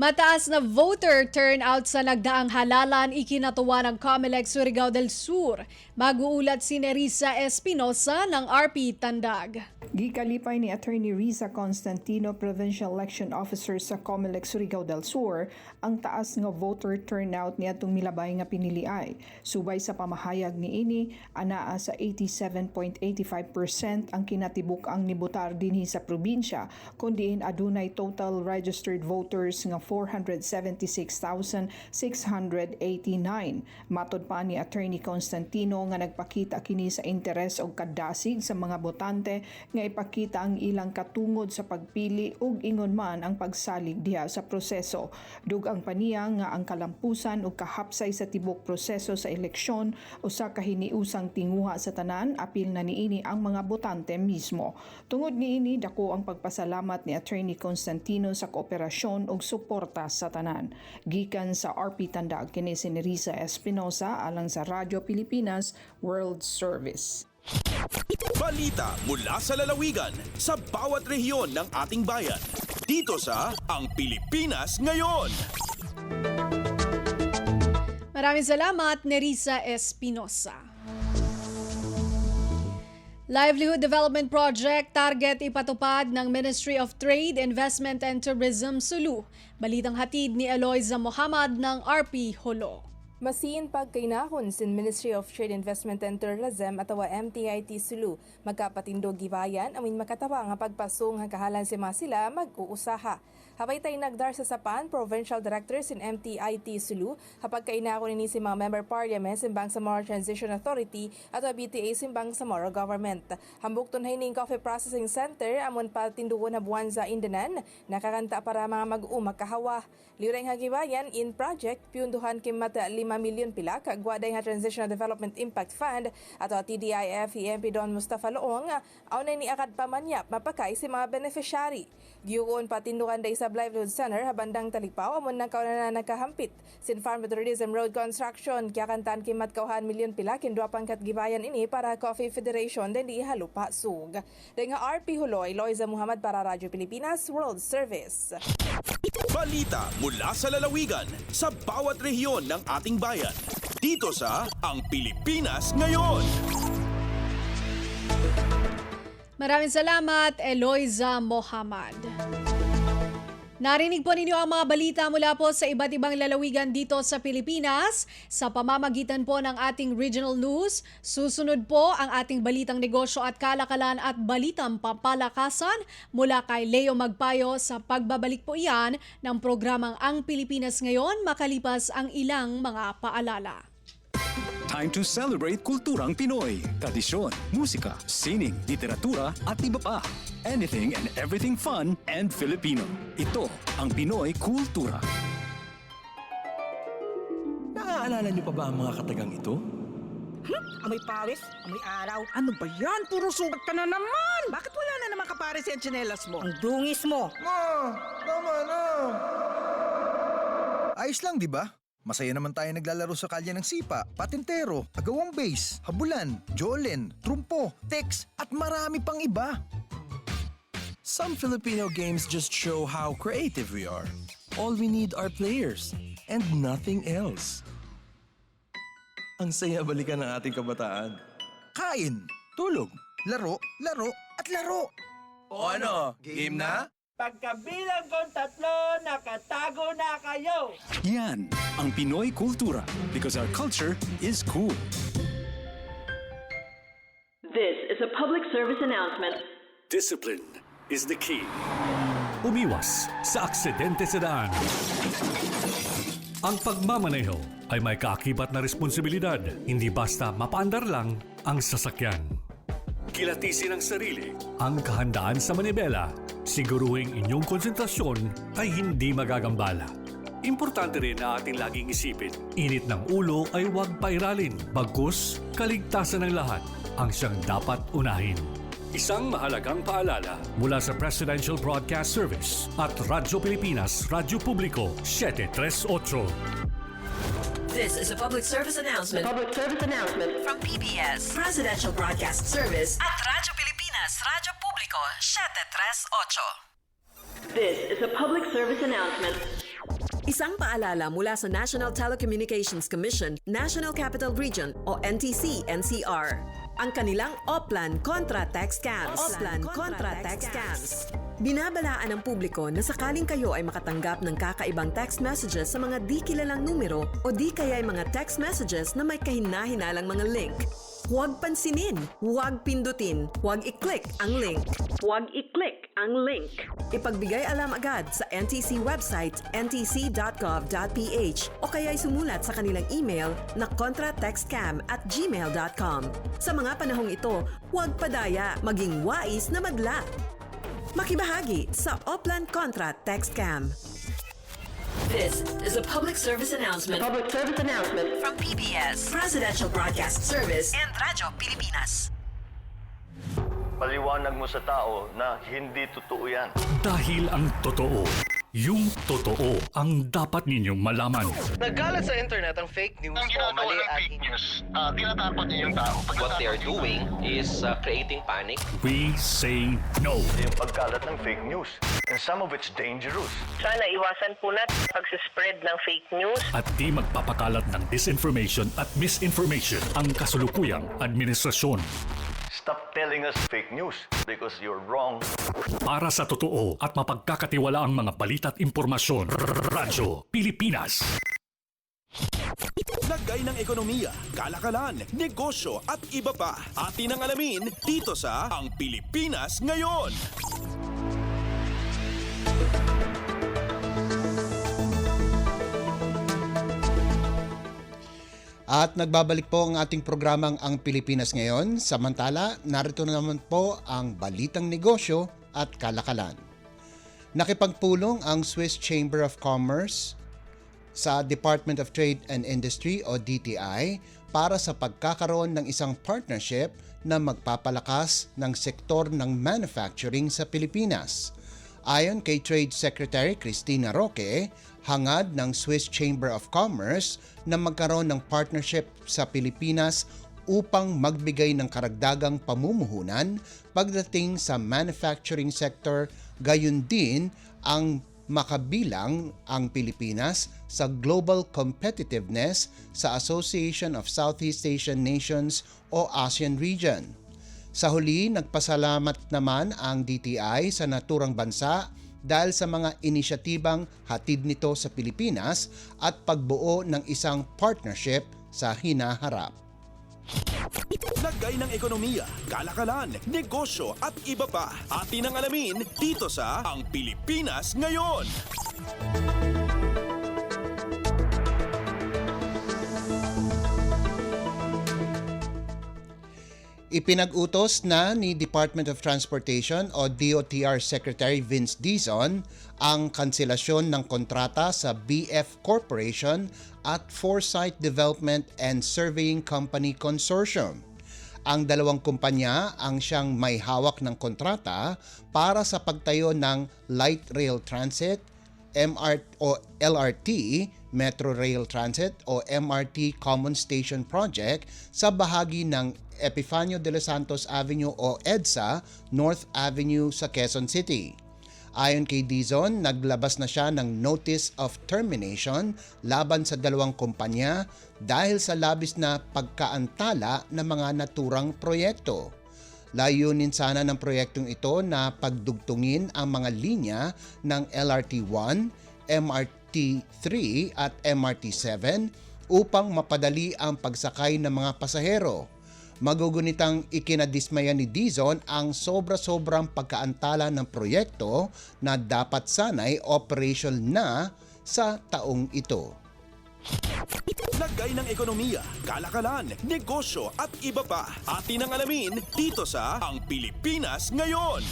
Mataas na voter turnout sa nagdaang halalan ikinatuwa ng COMELEC Surigao del Sur. Mag-uulat si Nerissa Espinosa ng RP Tandag. Gikalipay ni Attorney Riza Constantino, Provincial Election Officer sa COMELEC Surigao del Sur, ang taas nga voter turnout ni atong milabay nga piniliay. Subay sa pamahayag ni ini, anaa sa 87.85% ang kinatibuk ang nibotar dinhi sa probinsya, kundiin adunay total registered voters nga 476,689. Matod pa ni Attorney Constantino nga nagpakita kini sa interes o kadasig sa mga botante nga ipakita ang ilang katungod sa pagpili ug ingon man ang pagsalig diha sa proseso. Dugang paniya nga ang kalampusan ug kahapsay sa tibok proseso sa eleksyon usa ka hiniusang tinguha sa tanan, apil na niini ang mga botante mismo. Tungod niini dako ang pagpasalamat ni Attorney Constantino sa kooperasyon ug suporta sa tanan. Gikan sa RP Tandag kini si Nerissa Espinosa alang sa Radyo Pilipinas World Service. Balita mula sa lalawigan sa bawat rehiyon ng ating bayan. Dito sa Ang Pilipinas Ngayon. Maraming salamat, Nerissa Espinosa. Livelihood Development Project target ipatupad ng Ministry of Trade, Investment and Tourism Sulu. Balitang hatid ni Eloisa Mohamad ng RP Holo. Masiin pagkainahon sin Ministry of Trade, Investment and Tourism atawa MTIT Sulu. Magkapatindog gibayan amin makatawa nga pagpasong hangkahalan si sila mag-uusaha. Habay tayo nagdar sa Sapan, Provincial Director sin MTIT Sulu, kapag kainahon ni si mga Member Parliament sin Bangsamoro Transition Authority at BTA sin Bangsamoro Government. Hambuk tunhay ning Coffee Processing Center amon patindugon na buwan sa Indanan, nakakanta para mga mag-umak kahawa. Liureng hagibayan in project, piunduhan kimata 5 milyon pila kagwaday nga Transitional Development Impact Fund at TDIF EMP Don Mustafa Loong aunay ni akad pamanyap mapakay si mga beneficiary. Giyuon patindukan day sa Livelihood Center habandang Talipaw amon nang kauna na nakahampit sin Farm to Tourism Road Construction kaya kantan kimat kauhan milyon pila kindwa pangkat gibayan ini para Coffee Federation din di halupa sug. Denga RP Huloy, Loiza Muhammad para Radyo Pilipinas World Service. Balita mula sa lalawigan sa bawat rehiyon ng ating bayan. Dito sa Ang Pilipinas Ngayon. Maraming salamat, Eloisa Mohamad. Narinig po ninyo ang mga balita mula po sa iba't ibang lalawigan dito sa Pilipinas. Sa pamamagitan po ng ating regional news, susunod po ang ating balitang negosyo at kalakalan at balitang pampalakasan mula kay Leo Magpayo sa pagbabalik po iyan ng programang Ang Pilipinas Ngayon makalipas ang ilang mga paalala. Time to celebrate kulturang Pinoy. Tradisyon, musika, sining, literatura at iba pa. Anything and everything fun and Filipino. Ito ang Pinoy Kultura. Naaalala niyo pa ba ang mga katagang ito? Amoy Paris, amoy araw. Ano ba yan? Puro sugat ka na naman. Bakit wala na naman kapares yung tsinelas mo? Ang dungis mo. Ma, tama na. Ayos lang, di ba? Masaya naman tayo naglalaro sa kalye ng sipa, patintero, agawang base, habulan, jolen, trumpo, text, at marami pang iba. Some Filipino games just show how creative we are. All we need are players and nothing else. Ang saya balikan ng ating kabataan. Kain, tulog, laro, laro, at laro. O ano, game na? Pagkabilang kong 3, nakatago na kayo! Yan ang Pinoy kultura because our culture is cool. This is a public service announcement. Discipline is the key. Umiwas sa aksidente sa daan. Ang pagmamaneho ay may kaakibat na responsibilidad, hindi basta mapaandar lang ang sasakyan. Kilatisin ang sarili, ang kahandaan sa manibela, siguruhing inyong konsentrasyon ay hindi magagambala. Importante rin na ating laging isipin, init ng ulo ay huwag pairalin, bagkus kaligtasan ng lahat ang siyang dapat unahin. Isang mahalagang paalala mula sa Presidential Broadcast Service at Radyo Pilipinas, Radyo Publiko 738. This is a public service announcement. Public service announcement From PBS, Presidential Broadcast Service at Radyo Pilipinas, Radyo Publiko 738. This is a public service announcement. Isang paalala mula sa National Telecommunications Commission, National Capital Region o NTC-NCR. Ang kanilang Oplan Contra Text Scams. Oplan Contra Text Scams. Binabalaan ng publiko na sakaling kayo ay makatanggap ng kakaibang text messages sa mga di kilalang numero o di kaya ay mga text messages na may kahina-hinalang mga link. Huwag pansinin, huwag pindutin, huwag i-click ang link. Huwag i-click ang link. Ipagbigay alam agad sa NTC website ntc.gov.ph o kaya'y sumulat sa kanilang email na contratextcam@gmail.com. Sa mga panahong ito, huwag padaya, maging wais na madla. Makibahagi sa Oplan Contra Text Scam. This is a public service announcement. Public service announcement From PBS, Presidential Broadcast Service and Radyo Pilipinas. Paliwanag mo sa tao na hindi totoo yan. Dahil ang totoo, yung totoo ang dapat ninyong malaman. Nagkalat sa internet ang fake news o mali at fake news. Tinatakot niyo yung tao. What they are doing is creating panic. We say no. Yung pagkalat ng fake news. And some of it's dangerous. Sana iwasan po natin pag-spread ng fake news. At di magpapakalat ng disinformation at misinformation ang kasulukuyang administrasyon. Stop telling us fake news because you're wrong. Para sa totoo at mapagkakatiwalaang mga balita at impormasyon, Radyo Pilipinas. Lagay ng ekonomiya, kalakalan, negosyo at iba pa. Atin ang alamin dito sa Ang Pilipinas Ngayon. At nagbabalik po ang ating programang Ang Pilipinas Ngayon. Samantala, narito na naman po ang balitang negosyo at kalakalan. Nakipagpulong ang Swiss Chamber of Commerce sa Department of Trade and Industry o DTI para sa pagkakaroon ng isang partnership na magpapalakas ng sektor ng manufacturing sa Pilipinas. Ayon kay Trade Secretary Cristina Roque, hangad ng Swiss Chamber of Commerce na magkaroon ng partnership sa Pilipinas upang magbigay ng karagdagang pamumuhunan pagdating sa manufacturing sector, gayon din ang makabilang ang Pilipinas sa global competitiveness sa Association of Southeast Asian Nations o ASEAN region. Sa huli, nagpasalamat naman ang DTI sa naturang bansa dahil sa mga inisyatibang hatid nito sa Pilipinas at pagbuo ng isang partnership sa hinaharap. Lagay ng ekonomiya, kalakalan, negosyo at iba pa. Atin ang alamin dito sa Ang Pilipinas Ngayon. Ipinag-utos na ni Department of Transportation o DOTR Secretary Vince Dizon ang kanselasyon ng kontrata sa BF Corporation at Foresight Development and Surveying Company Consortium. Ang dalawang kumpanya ang siyang may hawak ng kontrata para sa pagtayo ng Light Rail Transit, LRT, Metro Rail Transit o MRT Common Station Project sa bahagi ng Epifanio de los Santos Avenue o EDSA North Avenue sa Quezon City. Ayon kay Dizon, naglabas na siya ng notice of termination laban sa dalawang kumpanya dahil sa labis na pagkaantala ng mga naturang proyekto. Layunin sana ng proyektong ito na pagdugtungin ang mga linya ng LRT-1, MRT-3 at MRT-7 upang mapadali ang pagsakay ng mga pasahero. Magugunitang ikinadismaya ni Dizon ang sobra-sobrang pagkaantala ng proyekto na dapat sanay operational na sa taong ito. Lagay ng ekonomiya, kalakalan, negosyo at iba pa. Atin ang alamin dito sa Ang Pilipinas Ngayon.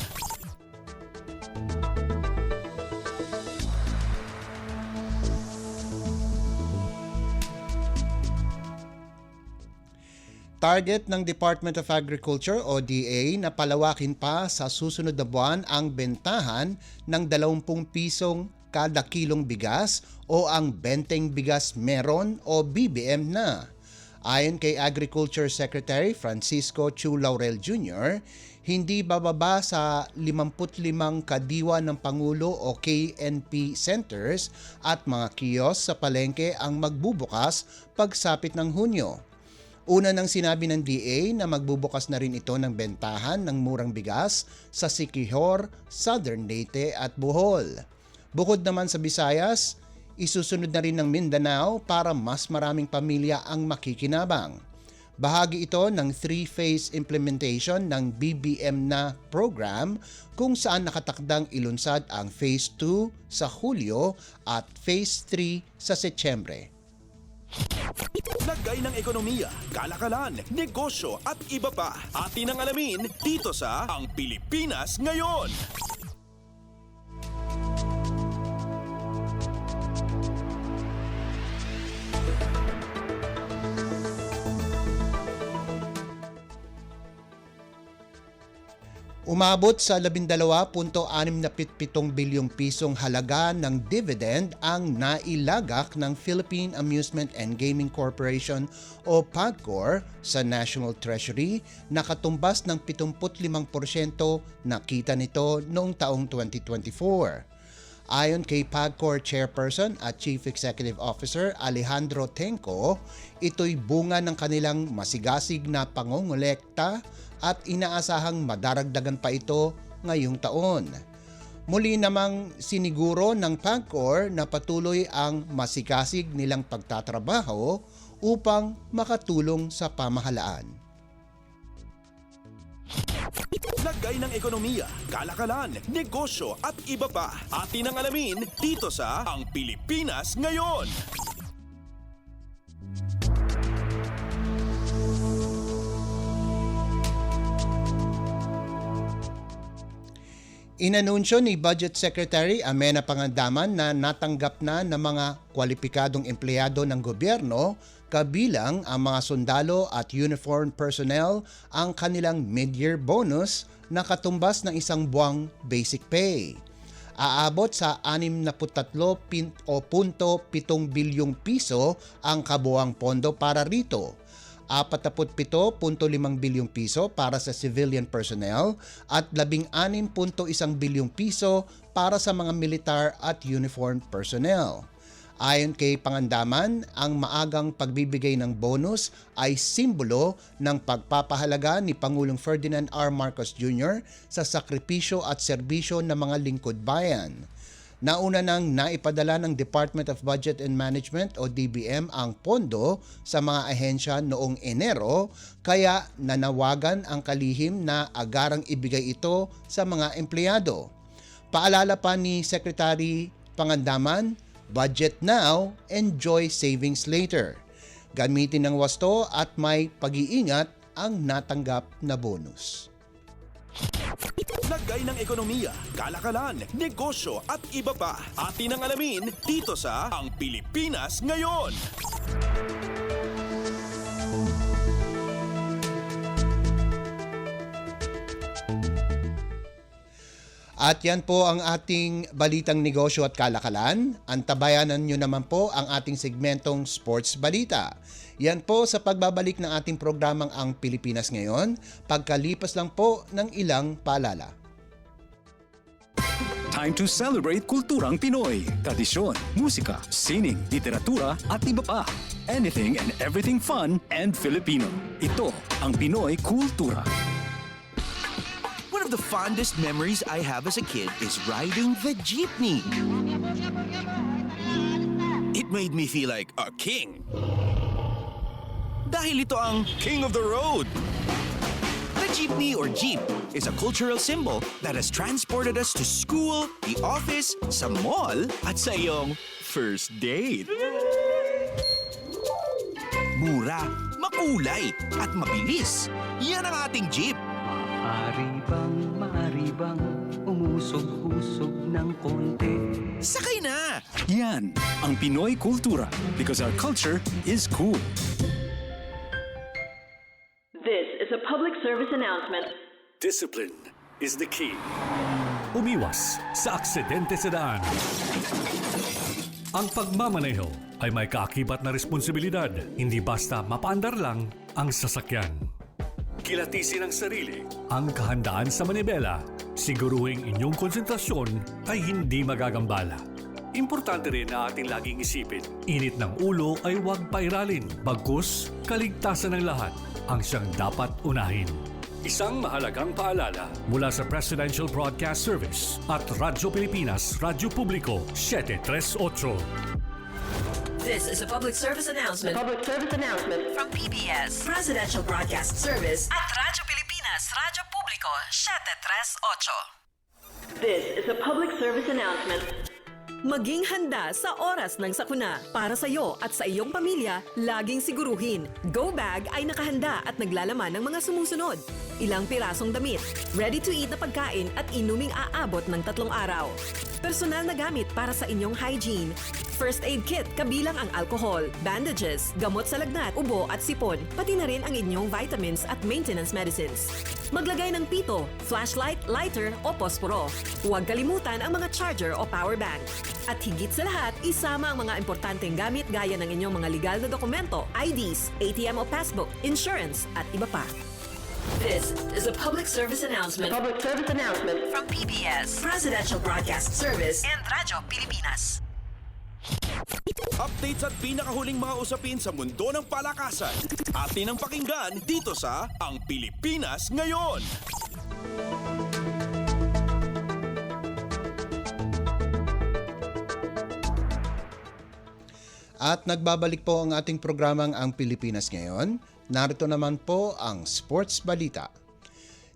Target ng Department of Agriculture o DA na palawakin pa sa susunod na buwan ang bentahan ng 20 pisong kada kilong bigas o ang benteng bigas meron o BBM na. Ayon kay Agriculture Secretary Francisco Chu Laurel Jr., hindi bababa sa 55 kadiwa ng Pangulo o KNP centers at mga kiosk sa palengke ang magbubukas pagsapit ng Hunyo. Una nang sinabi ng DA na magbubukas na rin ito ng bentahan ng murang bigas sa Siquijor, Southern Leyte at Bohol. Bukod naman sa Visayas, isusunod na rin ng Mindanao para mas maraming pamilya ang makikinabang. Bahagi ito ng 3-phase implementation ng BBM na program kung saan nakatakdang ilunsad ang Phase 2 sa Hulyo at Phase 3 sa Setyembre. Lagay ng ekonomiya, kalakalan, negosyo at iba pa. Atin ang alamin dito sa Ang Pilipinas Ngayon. Umabot sa 12.67 bilyong pisong halaga ng dividend ang nailagak ng Philippine Amusement and Gaming Corporation o PAGCOR sa National Treasury na katumbas ng 75% na kita nito noong taong 2024. Ayon kay PAGCOR Chairperson at Chief Executive Officer Alejandro Tenco, ito'y bunga ng kanilang masigasig na pangongolekta at inaasahang madaragdagan pa ito ngayong taon. Muli namang siniguro ng PAGCOR na patuloy ang masikasig nilang pagtatrabaho upang makatulong sa pamahalaan. Lagay ng ekonomiya, kalakalan, negosyo at iba pa. Atin ang alamin dito sa Ang Pilipinas Ngayon. Inanunsyo ni Budget Secretary Amena Pangandaman na natanggap na ng mga kwalipikadong empleyado ng gobyerno kabilang ang mga sundalo at uniformed personnel ang kanilang mid-year bonus na katumbas ng isang buwang basic pay. Aabot sa 63.7 bilyong piso ang kabuuang pondo para rito. 47.5 bilyong piso para sa civilian personnel at 16.1 bilyong piso para sa mga militar at uniformed personnel. Ayon kay Pangandaman, ang maagang pagbibigay ng bonus ay simbolo ng pagpapahalaga ni Pangulong Ferdinand R. Marcos Jr. sa sakripisyo at serbisyo ng mga lingkod bayan. Nauna nang naipadala ng Department of Budget and Management o DBM ang pondo sa mga ahensya noong Enero, kaya nanawagan ang kalihim na agarang ibigay ito sa mga empleyado. Paalala pa ni Secretary Pangandaman, budget now, enjoy savings later. Gamitin ng wasto at may pag-iingat ang natanggap na bonus. Lagay ng ekonomiya, kalakalan, negosyo at iba pa. Atin ang alamin dito sa Ang Pilipinas Ngayon. At yan po ang ating balitang negosyo at kalakalan. Antabayanan nyo naman po ang ating segmentong Sports Balita. Yan po sa pagbabalik ng ating programang Ang Pilipinas Ngayon, pagkalipas lang po ng ilang paalala. Time to celebrate kulturang Pinoy. Tradisyon, musika, sining, literatura at iba pa. Anything and everything fun and Filipino. Ito ang Pinoy Kultura. One of the fondest memories I have as a kid is riding the jeepney. It made me feel like a king. Dahil ito ang King of the Road. The jeepney or jeep is a cultural symbol that has transported us to school, the office, sa mall, at sa iyong first date. Mura, makulay, at mabilis. Yan ang ating jeep. Maaari bang umusog-usog ng konti? Sakay na! Yan ang Pinoy Kultura because our culture is cool. This is a public service announcement. Discipline is the key. Umiwas sa aksidente sa daan. Ang pagmamaneho ay may kaakibat na responsibilidad. Hindi basta mapaandar lang ang sasakyan. Kilatisin ang sarili, ang kahandaan sa manibela. Siguruhing inyong konsentrasyon ay hindi magagambala. Importante rin na ating laging isipin, init ng ulo ay huwag pairalin. Bagkus, kaligtasan ng lahat ang siyang dapat unahin. Isang mahalagang paalala mula sa Presidential Broadcast Service at Radyo Pilipinas, Radyo Publiko, 738. This is a public service announcement. Public service announcement From PBS, Presidential Broadcast Service at Radyo Pilipinas, Radyo Publiko, 738. This is a public service announcement. Maging handa sa oras ng sakuna. Para sa iyo at sa iyong pamilya, laging siguruhin. Go Bag ay nakahanda at naglalaman ng mga sumusunod. Ilang pirasong damit, ready-to-eat na pagkain at inuming aabot ng 3 araw. Personal na gamit para sa inyong hygiene. First aid kit kabilang ang alcohol, bandages, gamot sa lagnat, ubo at sipon, pati na rin ang inyong vitamins at maintenance medicines. Maglagay ng pito, flashlight, lighter o posporo. Huwag kalimutan ang mga charger o power bank. At higit sa lahat, isama ang mga importanteng gamit gaya ng inyong mga legal na dokumento, IDs, ATM o passbook, insurance at iba pa. This is a public service announcement. Public service announcement From PBS, Presidential Broadcast Service and Radyo Pilipinas. Updates at pinakahuling mga usapin sa mundo ng palakasan. Atin ang pakinggan dito sa Ang Pilipinas Ngayon. At nagbabalik po ang ating programang Ang Pilipinas Ngayon. Narito naman po ang sports balita.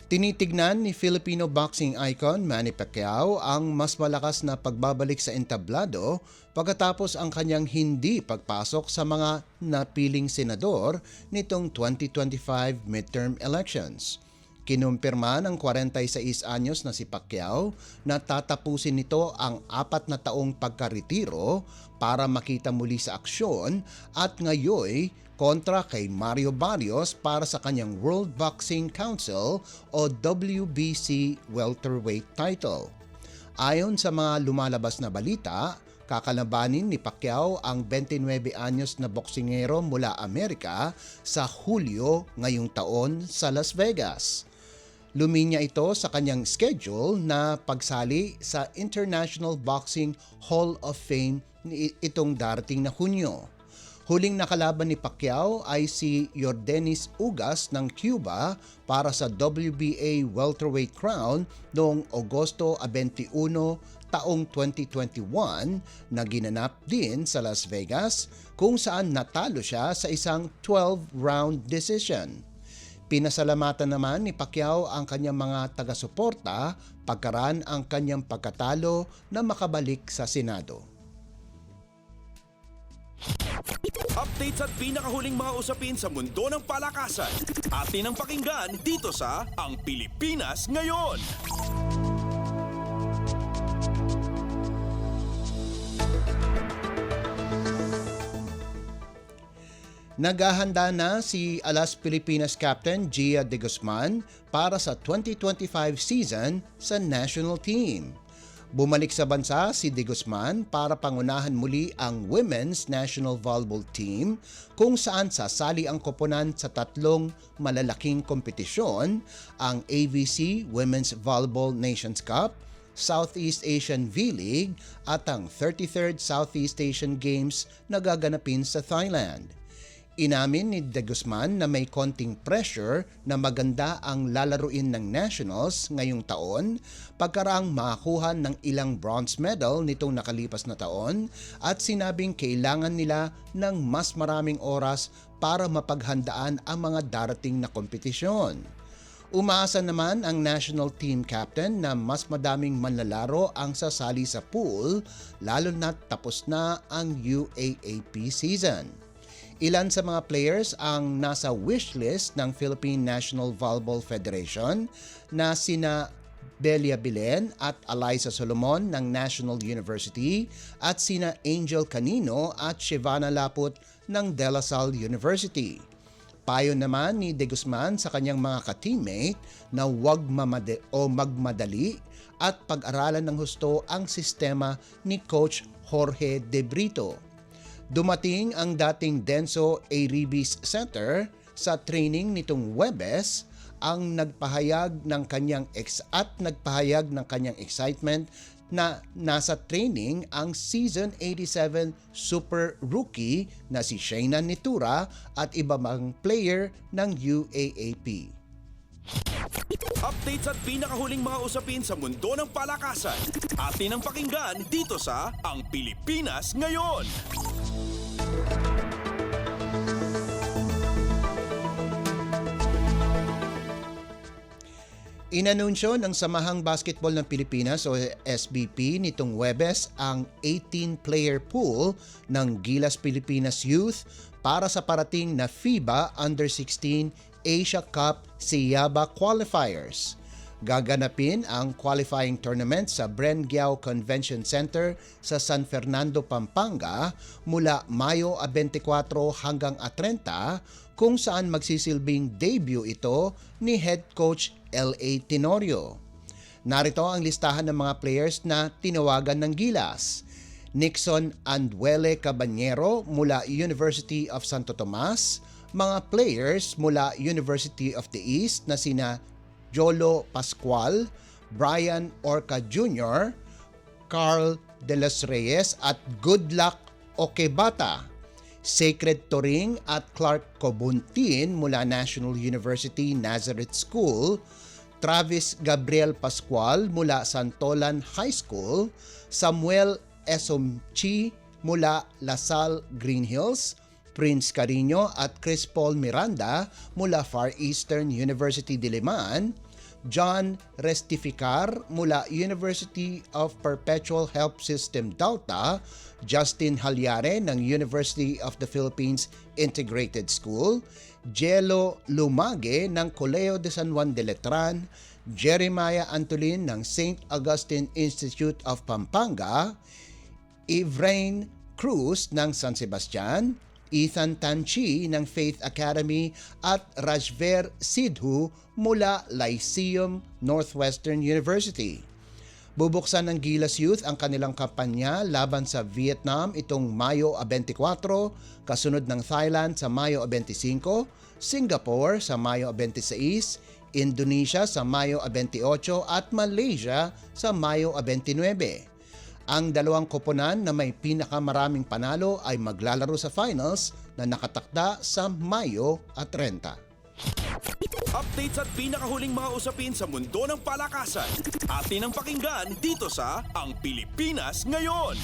Tinitignan ni Filipino boxing icon Manny Pacquiao ang mas malakas na pagbabalik sa entablado pagkatapos ang kanyang hindi pagpasok sa mga napiling senador nitong 2025 midterm elections. Kinumpirma ng 46 anyos na si Pacquiao na tatapusin nito ang 4 na taong pagkaretiro para makita muli sa aksyon at ngayoy kontra kay Mario Barrios para sa kanyang World Boxing Council o WBC welterweight title. Ayon sa mga lumalabas na balita, kakalabanin ni Pacquiao ang 29 anyos na boksingero mula Amerika sa Hulyo ngayong taon sa Las Vegas. Luminya ito sa kanyang schedule na pagsali sa International Boxing Hall of Fame itong darating na Hunyo. Huling nakalaban ni Pacquiao ay si Yordenis Ugas ng Cuba para sa WBA welterweight crown noong Agosto 21 taong 2021 na ginanap din sa Las Vegas kung saan natalo siya sa isang 12-round decision. Pinasalamatan naman ni Pacquiao ang kanyang mga taga-suporta pagkaraan ang kanyang pagkatalo na makabalik sa Senado. Updates at pinakahuling mga usapin sa mundo ng palakasan. Atin ang pakinggan dito sa Ang Pilipinas Ngayon. Naghahanda na si Alas Pilipinas Captain Gia De Guzman para sa 2025 season sa national team. Bumalik sa bansa si De Guzman para pangunahan muli ang Women's National Volleyball Team kung saan sasali ang koponan sa 3 malalaking kompetisyon, ang AVC Women's Volleyball Nations Cup, Southeast Asian V-League at ang 33rd Southeast Asian Games na gaganapin sa Thailand. Inamin ni De Guzman na may konting pressure na maganda ang lalaruin ng Nationals ngayong taon pagkaraang makakuha ng ilang bronze medal nitong nakalipas na taon at sinabing kailangan nila ng mas maraming oras para mapaghandaan ang mga darating na kompetisyon. Umaasa naman ang national team captain na mas madaming manlalaro ang sasali sa pool lalo na tapos na ang UAAP season. Ilan sa mga players ang nasa wishlist ng Philippine National Volleyball Federation na sina Belia Bilen at Eliza Solomon ng National University at sina Angel Canino at Shivana Laput ng De La Salle University. Payo naman ni De Guzman sa kanyang mga ka-teammate na huwag magmadali at pag-aralan ng husto ang sistema ni Coach Jorge De Brito. Dumating ang dating Denso Aribis Center sa training nitong Huwebes ang nagpahayag ng kanyang excitement na nasa training ang Season 87 Super Rookie na si Shayna Nitura at iba mang player ng UAAP. Updates at pinakahuling mga usapin sa mundo ng palakasan. Atin ang pakinggan dito sa Ang Pilipinas Ngayon. Inanunsyo ng Samahang Basketball ng Pilipinas o SBP nitong Huwebes ang 18-player pool ng Gilas Pilipinas Youth para sa parating na FIBA Under-16 Asia Cup Siyaba Qualifiers. Gaganapin ang qualifying tournament sa Bren-Giao Convention Center sa San Fernando, Pampanga mula Mayo 24 hanggang 30 kung saan magsisilbing debut ito ni head coach L.A. Tenorio. Narito ang listahan ng mga players na tinawagan ng Gilas. Nixon Anduele Cabañero mula University of Santo Tomas, mga players mula University of the East na sina Jolo Pascual, Brian Orca Jr., Carl De Los Reyes at Goodluck Okebata, Sacred Toring at Clark Cobuntin mula National University Nazareth School, Travis Gabriel Pascual mula Santolan High School, Samuel Esomchi mula La Salle Green Hills, Prince Carino at Chris Paul Miranda mula Far Eastern University Diliman, John Restificar mula University of Perpetual Help System Dauta, Justin Halyare ng University of the Philippines Integrated School, Jello Lumage ng Colegio de San Juan de Letran, Jeremiah Antolin ng St. Augustine Institute of Pampanga, Ivrain Cruz ng San Sebastian, Ethan Tanchi ng Faith Academy at Rajver Sidhu mula Lyceum Northwestern University. Bubuksan ng Gilas Youth ang kanilang kampanya laban sa Vietnam itong Mayo 24, kasunod ng Thailand sa Mayo 25, Singapore sa Mayo 26, Indonesia sa Mayo 28 at Malaysia sa Mayo 29. Ang dalawang koponan na may pinakamaraming panalo ay maglalaro sa finals na nakatakda sa Mayo 30. Updates at pinakahuling mga usapin sa mundo ng palakasan. Atin ang pakinggan dito sa Ang Pilipinas Ngayon.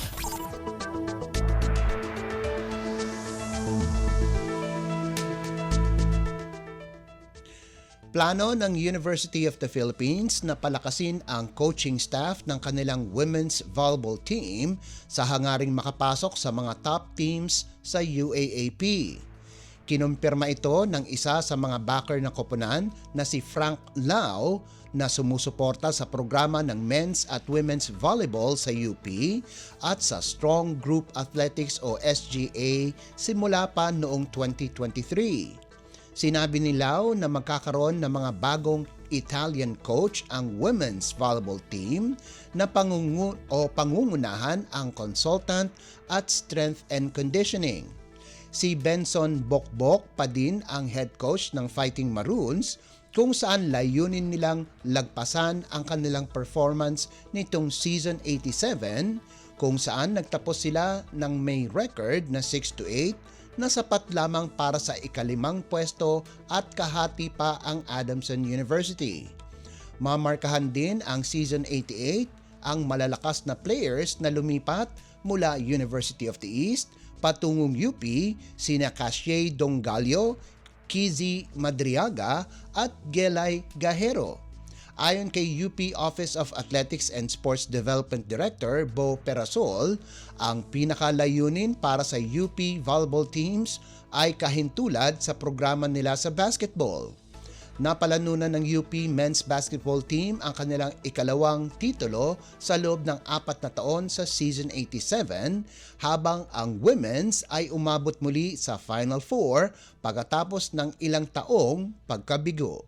Plano ng University of the Philippines na palakasin ang coaching staff ng kanilang women's volleyball team sa hangaring makapasok sa mga top teams sa UAAP. Kinumpirma ito ng isa sa mga backer ng koponan na si Frank Lau na sumusuporta sa programa ng men's at women's volleyball sa UP at sa Strong Group Athletics o SGA simula pa noong 2023. Sinabi ni Lau na magkakaroon ng mga bagong Italian coach ang women's volleyball team na pangungunahan ang consultant at strength and conditioning. Si Benson Bokbok pa din ang head coach ng Fighting Maroons kung saan layunin nilang lagpasan ang kanilang performance nitong Season 87 kung saan nagtapos sila ng may record na 6-8 na sapat lamang para sa ikalimang pwesto at kahati pa ang Adamson University. Mamarkahan din ang Season 88 ang malalakas na players na lumipat mula University of the East patungong UP sina Cashier Dongallo, Kizzy Madriaga at Gelay Gahero. Ayon kay UP Office of Athletics and Sports Development Director Bo Perasol, ang pinakalayunin para sa UP volleyball teams ay kahintulad sa programa nila sa basketball. Napalanunan ng UP men's basketball team ang kanilang ikalawang titulo sa loob ng 4 na taon sa Season 87 habang ang women's ay umabot muli sa Final Four pagkatapos ng ilang taong pagkabigo.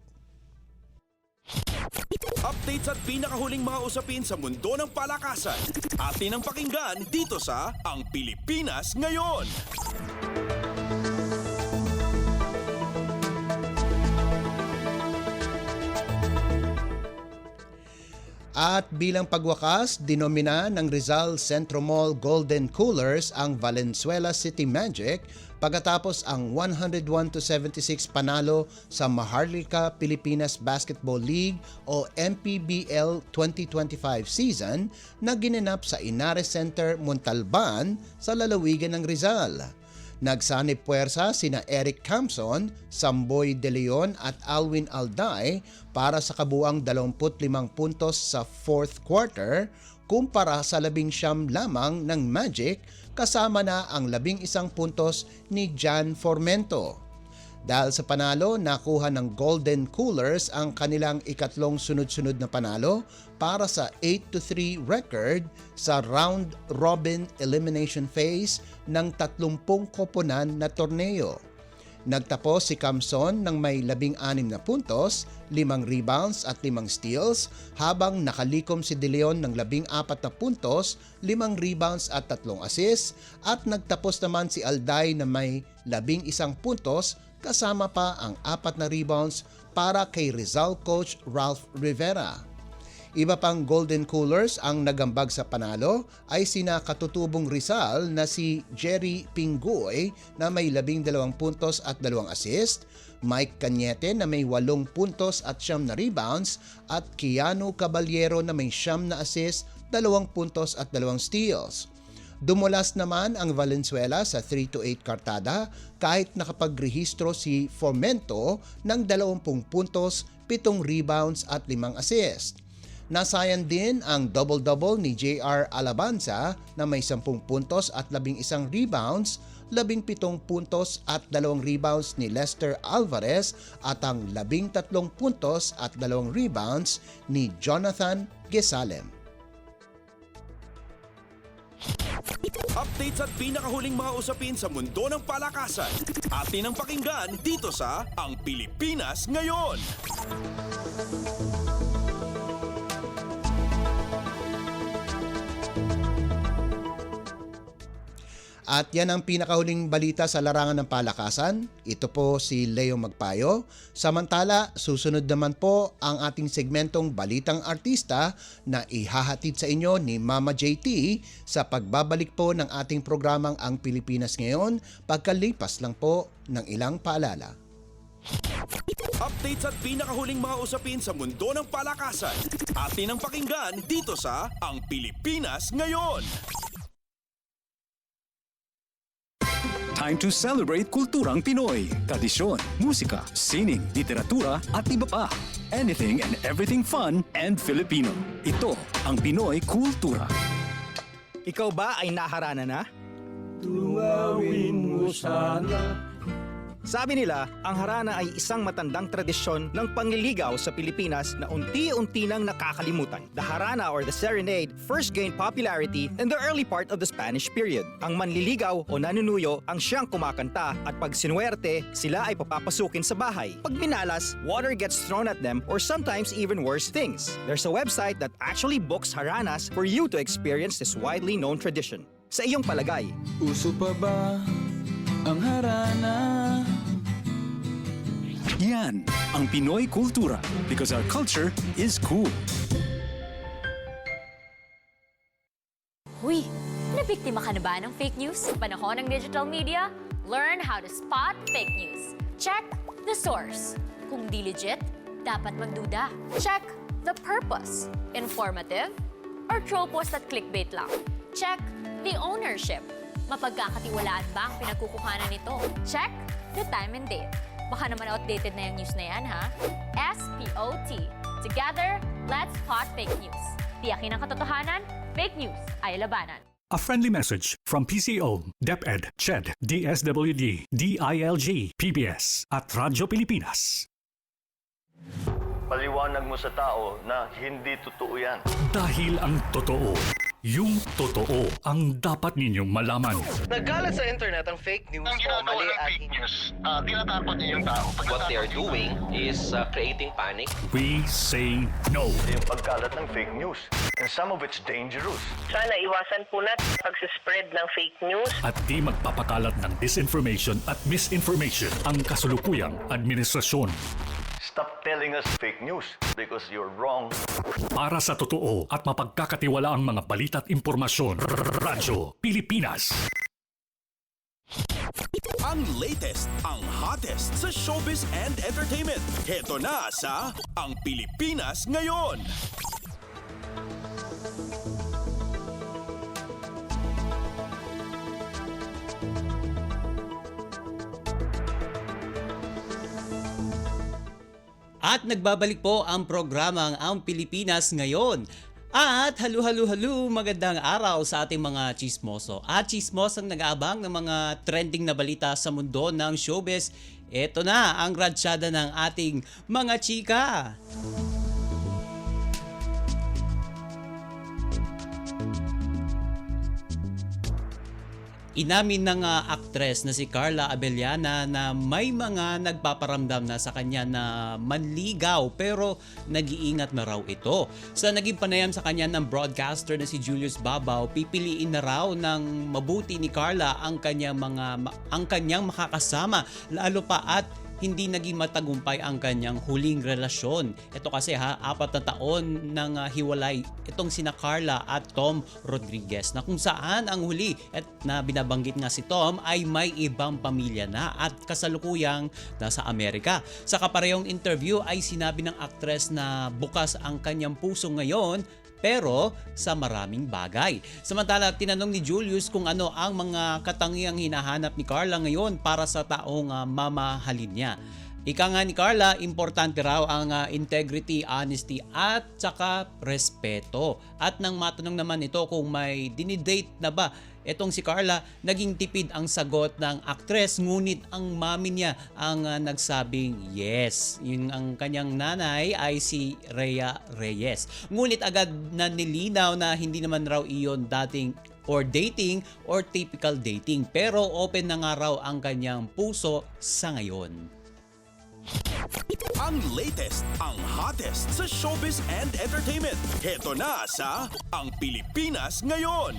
Updates at pinakahuling mga usapin sa mundo ng palakasan. Atin ang pakinggan dito sa Ang Pilipinas Ngayon. At bilang pagwakas, dinomina ng Rizal Centro Mall Golden Coolers ang Valenzuela City Magic pagkatapos ang 101-76 panalo sa Maharlika Pilipinas Basketball League o MPBL 2025 season na ginanap sa Inares Center, Montalban sa lalawigan ng Rizal. Nagsanib puwersa sina Eric Campson, Samboy De Leon at Alwin Alday para sa kabuang 25 puntos sa fourth quarter kumpara sa 19 lamang ng Magic kasama na ang 11 puntos ni Jan Formento. Dahil sa panalo, nakuha ng Golden Coolers ang kanilang ikatlong sunod-sunod na panalo para sa 8-3 record sa round-robin elimination phase ng 30 koponan na torneo. Nagtapos si Camson ng may 16 na puntos, 5 rebounds at 5 steals habang nakalikom si De Leon ng 14 na puntos, 5 rebounds at 3 assists at nagtapos naman si Alday na may 11 puntos kasama pa ang 4 na rebounds para kay Rizal coach Ralph Rivera. Iba pang Golden Coolers ang nagambag sa panalo ay sina katutubong Rizal na si Jerry Pingoy na may 12 puntos at 2 assist, Mike Cañete na may 8 puntos at 9 na rebounds at Keanu Caballero na may 9 na assist, 2 puntos at 2 steals. Dumulas naman ang Valenzuela sa 3-8 kartada kahit nakapagrehistro si Formento ng 20 puntos, 7 rebounds at 5 assists. Nasayan din ang double-double ni JR Alabanza na may 10 puntos at 11 rebounds, 17 puntos at 2 rebounds ni Lester Alvarez at ang 13 puntos at 2 rebounds ni Jonathan Gesalem. Updates at pinakahuling mga usapin sa mundo ng palakasan. Atin ang pakinggan dito sa Ang Pilipinas Ngayon. At yan ang pinakahuling balita sa larangan ng palakasan. Ito po si Leo Magpayo. Samantala, susunod naman po ang ating segmentong Balitang Artista na ihahatid sa inyo ni Mama JT sa pagbabalik po ng ating programang Ang Pilipinas Ngayon pagkalipas lang po ng ilang paalala. Updates at pinakahuling mga usapin sa mundo ng palakasan. Atin ang pakinggan dito sa Ang Pilipinas Ngayon. Time to celebrate kulturang Pinoy. Tradisyon, musika, sining, literatura at iba pa. Anything and everything fun and Filipino. Ito ang Pinoy Kultura. Ikaw ba ay naharana na? Tunawin mo sana. Sabi nila, ang harana ay isang matandang tradisyon ng pangliligaw sa Pilipinas na unti-unti nang nakakalimutan. The harana or the serenade first gained popularity in the early part of the Spanish period. Ang manliligaw o nanunuyo ang siyang kumakanta at pag sinuwerte, sila ay papapasukin sa bahay. Pag minalas, water gets thrown at them or sometimes even worse things. There's a website that actually books haranas for you to experience this widely known tradition. Sa iyong palagay, uso pa ba ang harana? Yan ang Pinoy Kultura because our culture is cool. Huy, nabiktima ka na ba ng fake news sa panahon ng digital media? Learn how to spot fake news. Check the source. Kung di legit, dapat magduda. Check the purpose. Informative or troll post at clickbait lang. Check the ownership. Mapagkakatiwalaan ba ang pinagkukuhanan nito? Check the time and date. Baka naman outdated na yung news na yan, ha? SPOT. Together, let's spot fake news. Tiyakin ang katotohanan, fake news ay labanan. A friendly message from PCO, DepEd, CHED, DSWD, DILG, PBS at Radyo Pilipinas. Paliwanag mo sa tao na hindi totoo yan. Dahil ang totoo, yung totoo ang dapat ninyong malaman. Nagkalat sa internet ang fake news o mali at fake news. Tinatakot niyo yung tao. What they are doing is creating panic. We say no. Yung pagkalat ng fake news. And some of it's dangerous. Sana iwasan po natin pag-spread ng fake news. At di magpapakalat ng disinformation at misinformation ang kasulukuyang administrasyon. Stop telling us fake news because you're wrong. Para sa totoo at mapagkakatiwalaang mga balita at impormasyon, Radyo Pilipinas. Ang latest, ang hottest sa showbiz and entertainment. Heto na sa Ang Pilipinas Ngayon. At nagbabalik po ang programang Ang Pilipinas Ngayon. At halu, magandang araw sa ating mga chismoso. At chismosang nag-aabang ng mga trending na balita sa mundo ng showbiz. Ito na ang ratsyada ng ating mga chika. Inamin ng aktres na si Carla Abellana na may mga nagpaparamdam na sa kanya na manligaw pero nag-iingat na raw ito. Sa naging panayam sa kanya ng broadcaster na si Julius Babaw, pipiliin na raw ng mabuti ni Carla ang kanyang makakasama, lalo pa at hindi naging matagumpay ang kanyang huling relasyon. Ito kasi 4 na taon nang hiwalay itong sina Carla at Tom Rodriguez, na kung saan ang huli at na binabanggit nga si Tom ay may ibang pamilya na at kasalukuyang nasa Amerika. Sa kaparehong interview ay sinabi ng aktres na bukas ang kanyang puso ngayon pero sa maraming bagay. Samantala, tinanong ni Julius kung ano ang mga katangiang hinahanap ni Carla ngayon para sa taong mamahalin niya. Ika nga ni Carla, importante raw ang integrity, honesty at saka respeto. At nang matanong naman ito kung may dinidate na ba etong si Carla, naging tipid ang sagot ng aktres, ngunit ang mami niya ang nagsabing yes. Yung ang kanyang nanay ay si Rhea Reyes. Ngunit agad na nilinaw na hindi naman raw iyon dating or dating or typical dating, pero open na nga raw ang kanyang puso sa ngayon. Ang latest, ang hottest sa showbiz and entertainment. Heto na sa Ang Pilipinas Ngayon.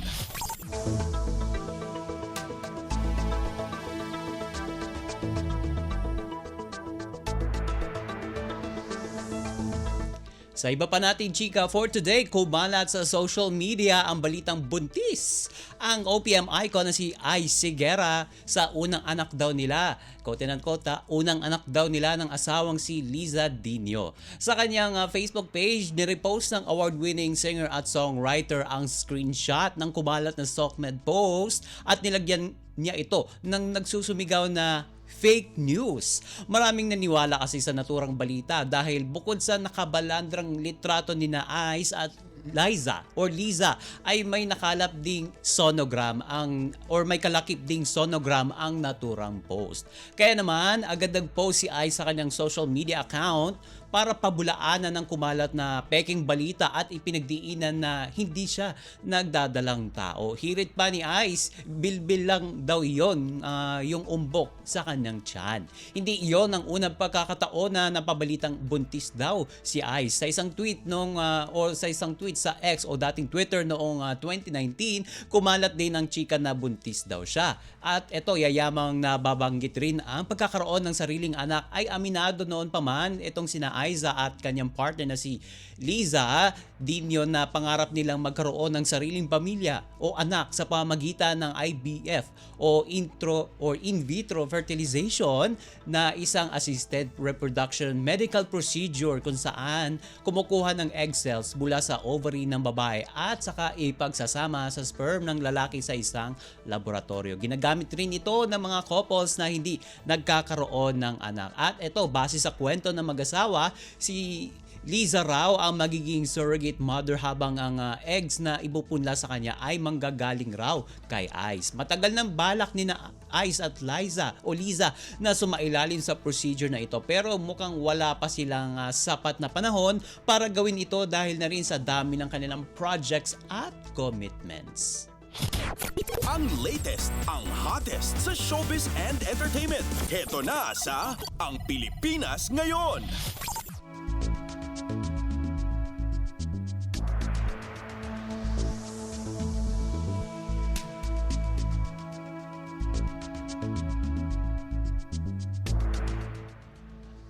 Sa iba pa natin chika for today, kumalat sa social media ang balitang buntis ang OPM icon na si Ice Guerra sa unang anak daw nila. Quote and unquote, unang anak daw nila ng asawang si Liza Dino. Sa kanyang Facebook page, nirepost ng award-winning singer at songwriter ang screenshot ng kumalat na SOCMED post at nilagyan niya ito ng nagsusumigaw na fake news. Maraming naniwala kasi sa naturang balita dahil bukod sa nakabalandrang litrato ni na Ice at Liza ay may nakalap ding sonogram may kalakip ding sonogram ang naturang post. Kaya naman agad nag-post si Ice sa kanyang social media account para pabulaanan ng kumalat na peking balita at ipinagdiinan na hindi siya nagdadalang tao. Hirit pa ni Ice, bilbil lang daw yon yung umbok sa kanyang tiyan. Hindi iyon ang unang pagkakataon na napabalitang buntis daw si Ice. Sa isang tweet sa X o dating Twitter noong 2019, kumalat din ang chika na buntis daw siya. At ito, yayamang nababanggit rin ang pagkakaroon ng sariling anak ay aminado noon pa man itong sina Aiza at kanyang partner na si Liza. Din yun na pangarap nilang magkaroon ng sariling pamilya o anak sa pamagitan ng IVF o in vitro fertilization na isang assisted reproduction medical procedure kung saan kumukuha ng egg cells mula sa ovary ng babae at saka ipagsasama sa sperm ng lalaki sa isang laboratorio. Ginagamit rin ito ng mga couples na hindi nagkakaroon ng anak. At ito, base sa kwento ng mag-asawa, si Liza raw ang magiging surrogate mother habang ang eggs na ipupunla sa kanya ay manggagaling raw kay Ice. Matagal ng balak ni na Ice at Liza na sumailalim sa procedure na ito, pero mukhang wala pa silang sapat na panahon para gawin ito dahil na rin sa dami ng kanilang projects at commitments. Ang latest, ang hottest sa showbiz and entertainment. Heto na sa Ang Pilipinas Ngayon.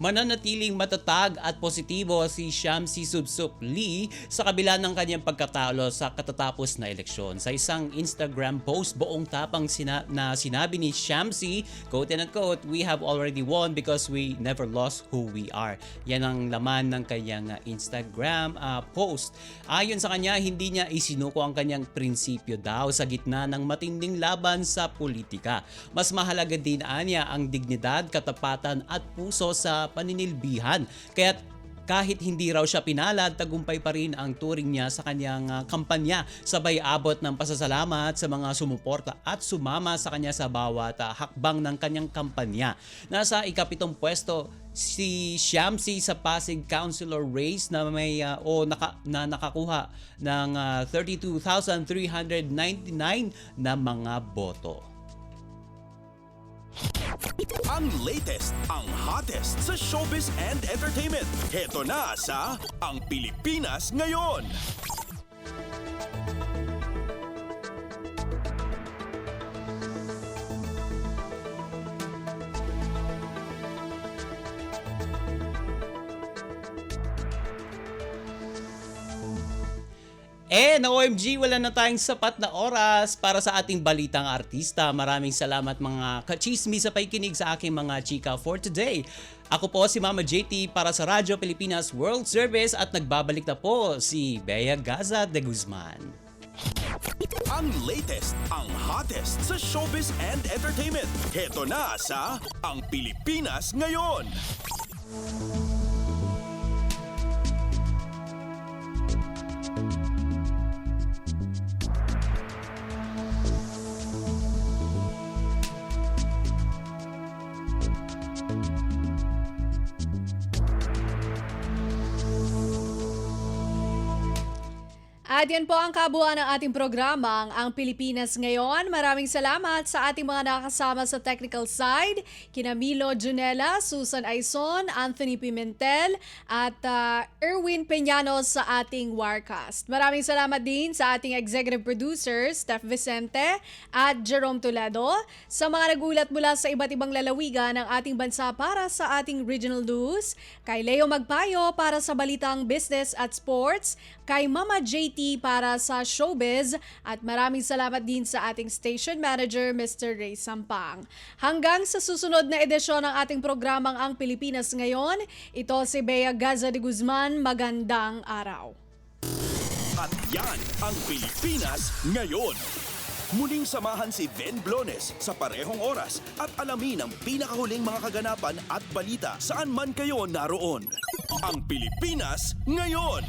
Mananatiling matatag at positibo si Shamsi Subsup Lee sa kabila ng kanyang pagkatalo sa katatapos na eleksyon. Sa isang Instagram post, buong tapang sinabi ni Shamsi, quote and unquote, "We have already won because we never lost who we are." Yan ang laman ng kanyang Instagram post. Ayon sa kanya, hindi niya isinuko ang kanyang prinsipyo daw sa gitna ng matinding laban sa politika. Mas mahalaga din niya ang dignidad, katapatan at puso sa paninilbihan. Kaya't kahit hindi raw siya pinalad, tagumpay pa rin ang turing niya sa kanyang kampanya. Sabay abot ng pasasalamat sa mga sumuporta at sumama sa kanya sa bawat hakbang ng kanyang kampanya. Nasa ika-7 pwesto si Shamsi sa Pasig Councilor race na may nakakuha ng 32,399 na mga boto. Ang latest, ang hottest sa showbiz and entertainment. Heto na sa Ang Pilipinas Ngayon. OMG, wala na tayong sapat na oras para sa ating balitang artista. Maraming salamat mga kachismis sa pakikinig sa aking mga chika for today. Ako po si Mama JT para sa Radyo Pilipinas World Service at nagbabalik na po si Bea Gaza de Guzman. Ang latest, ang hottest sa showbiz and entertainment. Heto na sa Ang Pilipinas Ngayon. At yan po ang kabuuan ng ating programang Ang Pilipinas Ngayon. Maraming salamat sa ating mga nakasama sa technical side, kina Milo Junela, Susan Aison, Anthony Pimentel, at Erwin Peñanos sa ating Wirecast. Maraming salamat din sa ating executive producers, Steph Vicente at Jerome Toledo, sa mga nagulat mula sa iba't ibang lalawigan ng ating bansa para sa ating regional news, kay Leo Magpayo para sa balitang business at sports, kay Mama JT para sa showbiz, at maraming salamat din sa ating station manager, Mr. Ray Sampang. Hanggang sa susunod na edisyon ng ating programang Ang Pilipinas Ngayon, ito si Bea Gaza de Guzman. Magandang araw. At yan ang Pilipinas Ngayon. Muling samahan si Ben Blones sa parehong oras at alamin ang pinakahuling mga kaganapan at balita saan man kayo naroon. Ang Pilipinas Ngayon.